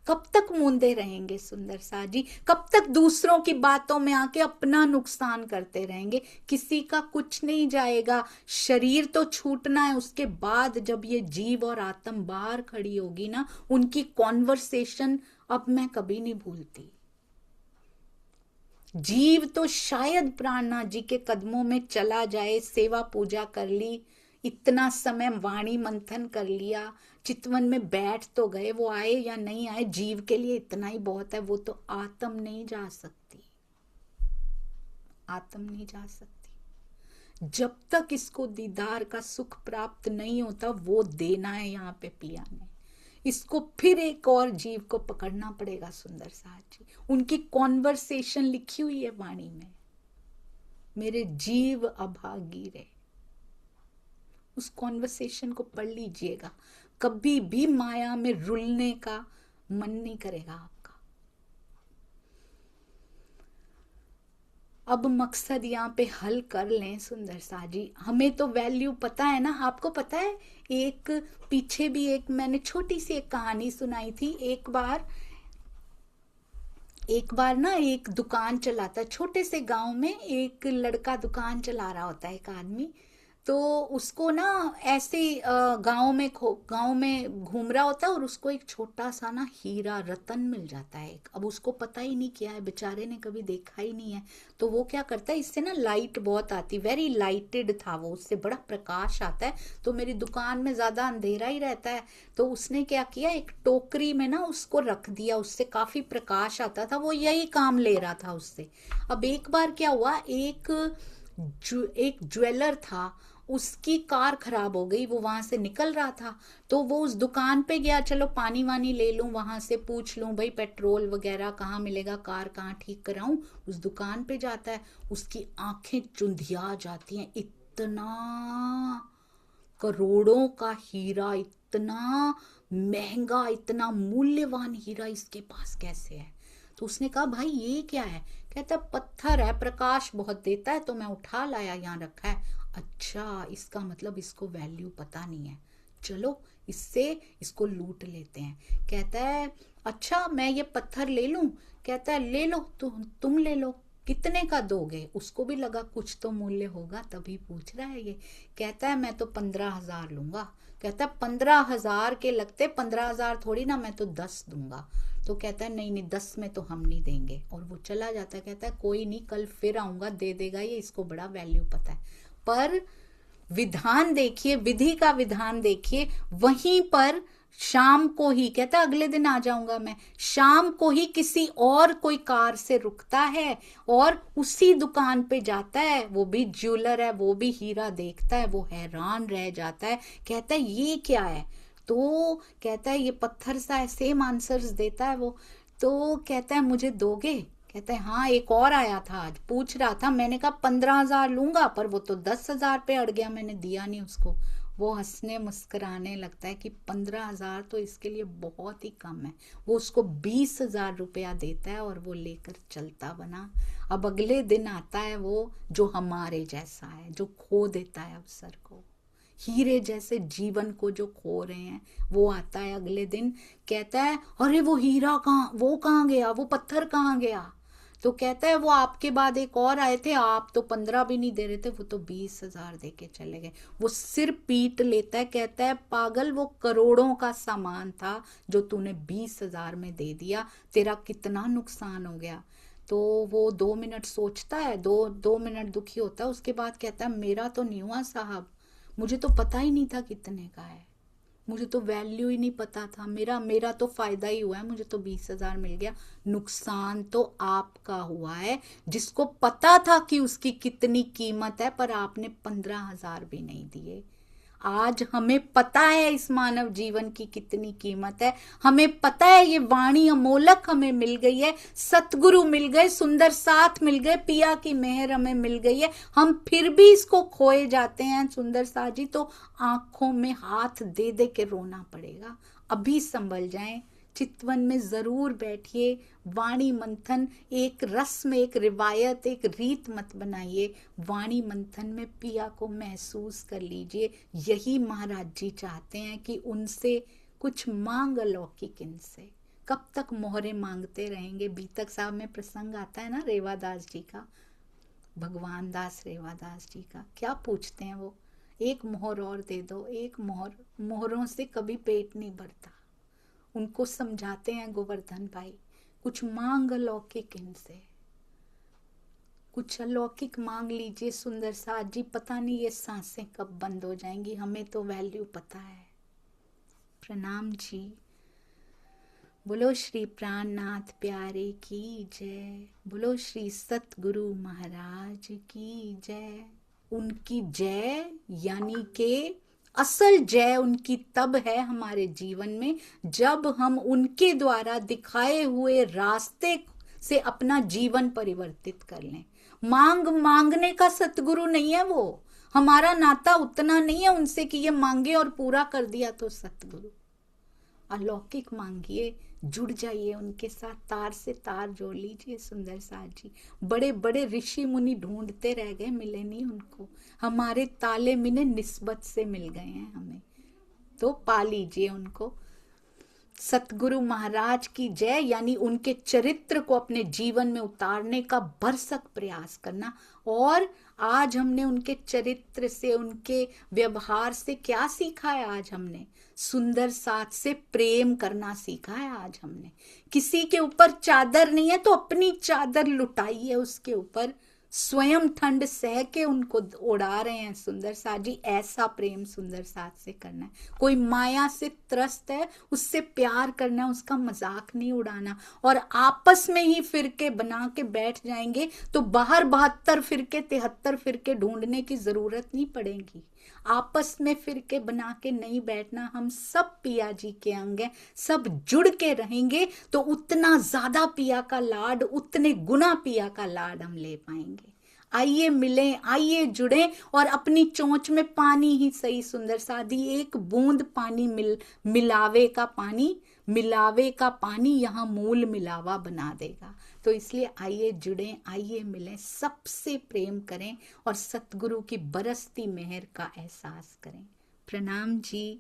कब तक मूंदे रहेंगे सुंदर सा जी? कब तक दूसरों की बातों में आके अपना नुकसान करते रहेंगे? किसी का कुछ नहीं जाएगा, शरीर तो छूटना है, उसके बाद जब ये जीव और आत्म बाहर खड़ी होगी ना, उनकी कॉन्वर्सेशन अब मैं कभी नहीं भूलती। जीव तो शायद प्राणनाथ जी के कदमों में चला जाए, सेवा पूजा कर ली, इतना समय वाणी मंथन कर लिया, चितवन में बैठ तो गए, वो आए या नहीं आए जीव के लिए इतना ही बहुत है। वो तो आत्म नहीं जा सकती, आत्म नहीं जा सकती जब तक इसको दीदार का सुख प्राप्त नहीं होता। वो देना है यहाँ पे पिया ने, इसको फिर एक और जीव को पकड़ना पड़ेगा। सुंदर साथ जी उनकी कॉन्वर्सेशन लिखी हुई है वाणी में, मेरे जीव अभागी रे, उस कॉन्वर्सेशन को पढ़ लीजिएगा। कभी भी माया में रुलने का मन नहीं करेगा आपका। अब मकसद यहाँ पे हल कर लें सुंदर सा जी। हमें तो वैल्यू पता है ना, आपको पता है। एक पीछे भी एक मैंने छोटी सी एक कहानी सुनाई थी। एक बार ना एक दुकान चलाता है छोटे से गांव में, एक लड़का दुकान चला रहा होता है, एक आदमी। तो उसको ना ऐसे गांव में घूम रहा होता है और उसको एक छोटा सा ना हीरा रतन मिल जाता है। अब उसको पता ही नहीं क्या है, बेचारे ने कभी देखा ही नहीं है। तो वो क्या करता है, इससे ना लाइट बहुत आती, वेरी लाइटेड था वो, उससे बड़ा प्रकाश आता है। तो मेरी दुकान में ज्यादा अंधेरा ही रहता है। तो उसने क्या किया, एक टोकरी में ना उसको रख दिया, उससे काफी प्रकाश आता था, वो यही काम ले रहा था उससे। अब एक बार क्या हुआ, एक ज्वेलर था, उसकी कार खराब हो गई, वो वहां से निकल रहा था। तो वो उस दुकान पे गया, चलो पानी वानी ले लूं, वहां से पूछ लूं भाई पेट्रोल वगैरह कहाँ मिलेगा, कार कहाँ ठीक कराऊं। उस दुकान पे जाता है, उसकी आंखें चुंधिया जाती हैं। इतना करोड़ों का हीरा, इतना महंगा, इतना मूल्यवान हीरा इसके पास कैसे है। तो उसने कहा भाई ये क्या है। कहता पत्थर है, प्रकाश बहुत देता है, तो मैं उठा लाया, यहाँ रखा है। अच्छा, इसका मतलब इसको वैल्यू पता नहीं है, चलो इसको लूट लेते हैं। कहता है अच्छा मैं ये पत्थर ले लूं। कहता है ले लो, तुम ले लो, कितने का दोगे। उसको भी लगा कुछ तो मूल्य होगा, तभी पूछ रहा है ये। कहता है मैं तो 15,000 लूंगा। कहता है 15,000 के लगते, 15,000 थोड़ी ना, मैं तो 10 दूंगा। तो कहता है नहीं नहीं, 10 में तो हम नहीं देंगे, और वो चला जाता है। कहता है कोई नहीं, कल फिर आऊंगा, दे देगा ये, इसको बड़ा वैल्यू पता है। पर विधान देखिए, विधि का विधान देखिए, वहीं पर शाम को ही, कहता अगले दिन आ जाऊंगा मैं, शाम को ही किसी और कोई कार से रुकता है और उसी दुकान पे जाता है। वो भी ज्वेलर है, वो भी हीरा देखता है, वो हैरान रह जाता है। कहता है ये क्या है। तो कहता है ये पत्थर सा है, सेम आंसर्स देता है वो। तो कहता है मुझे दोगे। कहता है हाँ, एक और आया था आज, पूछ रहा था, मैंने कहा 15,000 लूंगा, पर वो तो 10,000 पे अड़ गया, मैंने दिया नहीं उसको। वो हंसने मुस्कुराने लगता है कि 15,000 तो इसके लिए बहुत ही कम है। वो उसको 20,000 रुपया देता है और वो लेकर चलता बना। अब अगले दिन आता है वो, जो हमारे जैसा है, जो खो देता है अवसर को, हीरे जैसे जीवन को जो खो रहे हैं। वो आता है अगले दिन, कहता है अरे वो हीरा कहाँ, वो कहाँ गया, वो पत्थर कहाँ गया। तो कहता है वो आपके बाद एक और आए थे, आप तो 15 भी नहीं दे रहे थे, वो तो 20,000 दे के चले गए। वो सिर पीट लेता है, कहता है पागल, वो करोड़ों का सामान था जो तूने 20,000 में दे दिया, तेरा कितना नुकसान हो गया। तो वो 2 मिनट सोचता है, दो मिनट दुखी होता है, उसके बाद कहता है मेरा तो नहीं हुआ साहब, मुझे तो पता ही नहीं था कितने का है, मुझे तो वैल्यू ही नहीं पता था, मेरा मेरा तो फायदा ही हुआ है, मुझे तो 20,000 मिल गया। नुकसान तो आपका हुआ है, जिसको पता था कि उसकी कितनी कीमत है, पर आपने 15,000 भी नहीं दिए। आज हमें पता है इस मानव जीवन की कितनी कीमत है, हमें पता है ये वाणी अमोलक हमें मिल गई है, सतगुरु मिल गए, सुंदर साथ मिल गए, पिया की मेहर हमें मिल गई है, हम फिर भी इसको खोए जाते हैं। सुंदर साथ जी तो आंखों में हाथ दे दे के रोना पड़ेगा। अभी संभल जाएं, चितवन में जरूर बैठिए, वाणी मंथन एक रस्म, एक रिवायत, एक रीत मत बनाइए। वाणी मंथन में पिया को महसूस कर लीजिए। यही महाराज जी चाहते हैं कि उनसे कुछ मांग अलौकिक इनसे। कब तक मोहरे मांगते रहेंगे। बीतक साहब में प्रसंग आता है ना रेवादास जी का, भगवान दास रेवादास जी का, क्या पूछते हैं वो, एक मोहर और दे दो, एक मोहर, मोहरों से कभी पेट नहीं भरता। उनको समझाते हैं गोवर्धन भाई, कुछ मांग अलौकिक इनसे। कुछ अलौकिक मांग लीजिए सुंदर साथ जी, पता नहीं ये सांसें कब बंद हो जाएंगी, हमें तो वैल्यू पता है। प्रणाम जी। बोलो श्री प्राणनाथ प्यारे की जय, बोलो श्री सतगुरु महाराज की जय। उनकी जय यानी के असल जय उनकी तब है हमारे जीवन में जब हम उनके द्वारा दिखाए हुए रास्ते से अपना जीवन परिवर्तित कर लें। मांगने का सतगुरु नहीं है वो, हमारा नाता उतना नहीं है उनसे कि ये मांगे और पूरा कर दिया तो सतगुरु। अलौकिक मांगिए, जुड़ जाइए उनके साथ, तार से तार जोड़ लीजिए सुंदर साथ जी। बड़े बड़े ऋषि मुनि ढूंढते रह गए, मिले नहीं उनको, हमारे ताले मिने निस्बत से मिल गए हैं हमें, तो पा लीजिए उनको। सतगुरु महाराज की जय यानी उनके चरित्र को अपने जीवन में उतारने का भरसक प्रयास करना। और आज हमने उनके चरित्र से, उनके व्यवहार से क्या सीखा है? आज हमने सुंदर साथ से प्रेम करना सीखा है। आज हमने किसी के ऊपर चादर नहीं है तो अपनी चादर लुटाइए उसके ऊपर, स्वयं ठंड सह के उनको उड़ा रहे हैं सुंदर साथ जी, ऐसा प्रेम सुंदर साथ से करना है। कोई माया से त्रस्त है उससे प्यार करना है, उसका मजाक नहीं उड़ाना। और आपस में ही फिरके बना के बैठ जाएंगे तो बाहर 72 फिरके 73 फिरके ढूंढने की जरूरत नहीं पड़ेगी। आपस में फिरके बना के नहीं बैठना, हम सब पिया जी के अंग हैं, सब जुड़ के रहेंगे तो उतना ज्यादा पिया का लाड, उतने गुना पिया का लाड हम ले पाएंगे। आइए मिलें, आइए जुड़ें और अपनी चोंच में पानी ही सही सुंदर साधी, एक बूंद पानी मिलावे का पानी यहाँ मूल मिलावा बना देगा। तो इसलिए आइए जुड़ें, आइए मिलें, सबसे प्रेम करें और सतगुरु की बरसती मेहर का एहसास करें। प्रणाम जी।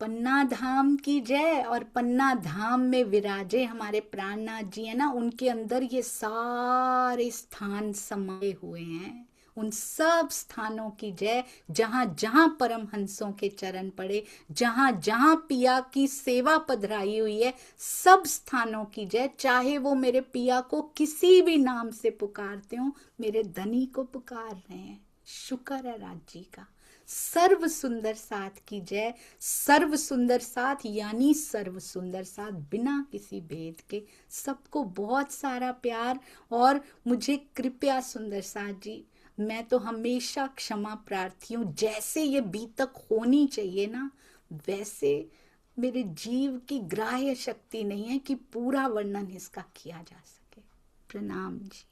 पन्ना धाम की जय। और पन्ना धाम में विराजे हमारे प्राणनाथ जी है ना, उनके अंदर ये सारे स्थान समाये हुए हैं। उन सब स्थानों की जय, जहां जहां परम हंसों के चरण पड़े, जहां जहां पिया की सेवा पधराई हुई है, सब स्थानों की जय। चाहे वो मेरे पिया को किसी भी नाम से पुकारते हो, मेरे धनी को पुकार रहे हैं, शुक्र है राज जी का। सर्व सुंदर साथ की जय। सर्व सुंदर साथ यानी सर्व सुंदर साथ, बिना किसी भेद के, सबको बहुत सारा प्यार। और मुझे कृपया सुंदर साथ जी, मैं तो हमेशा क्षमा प्रार्थी हूँ, जैसे ये बीतक होनी चाहिए ना वैसे मेरे जीव की ग्राह्य शक्ति नहीं है कि पूरा वर्णन इसका किया जा सके। प्रणाम जी।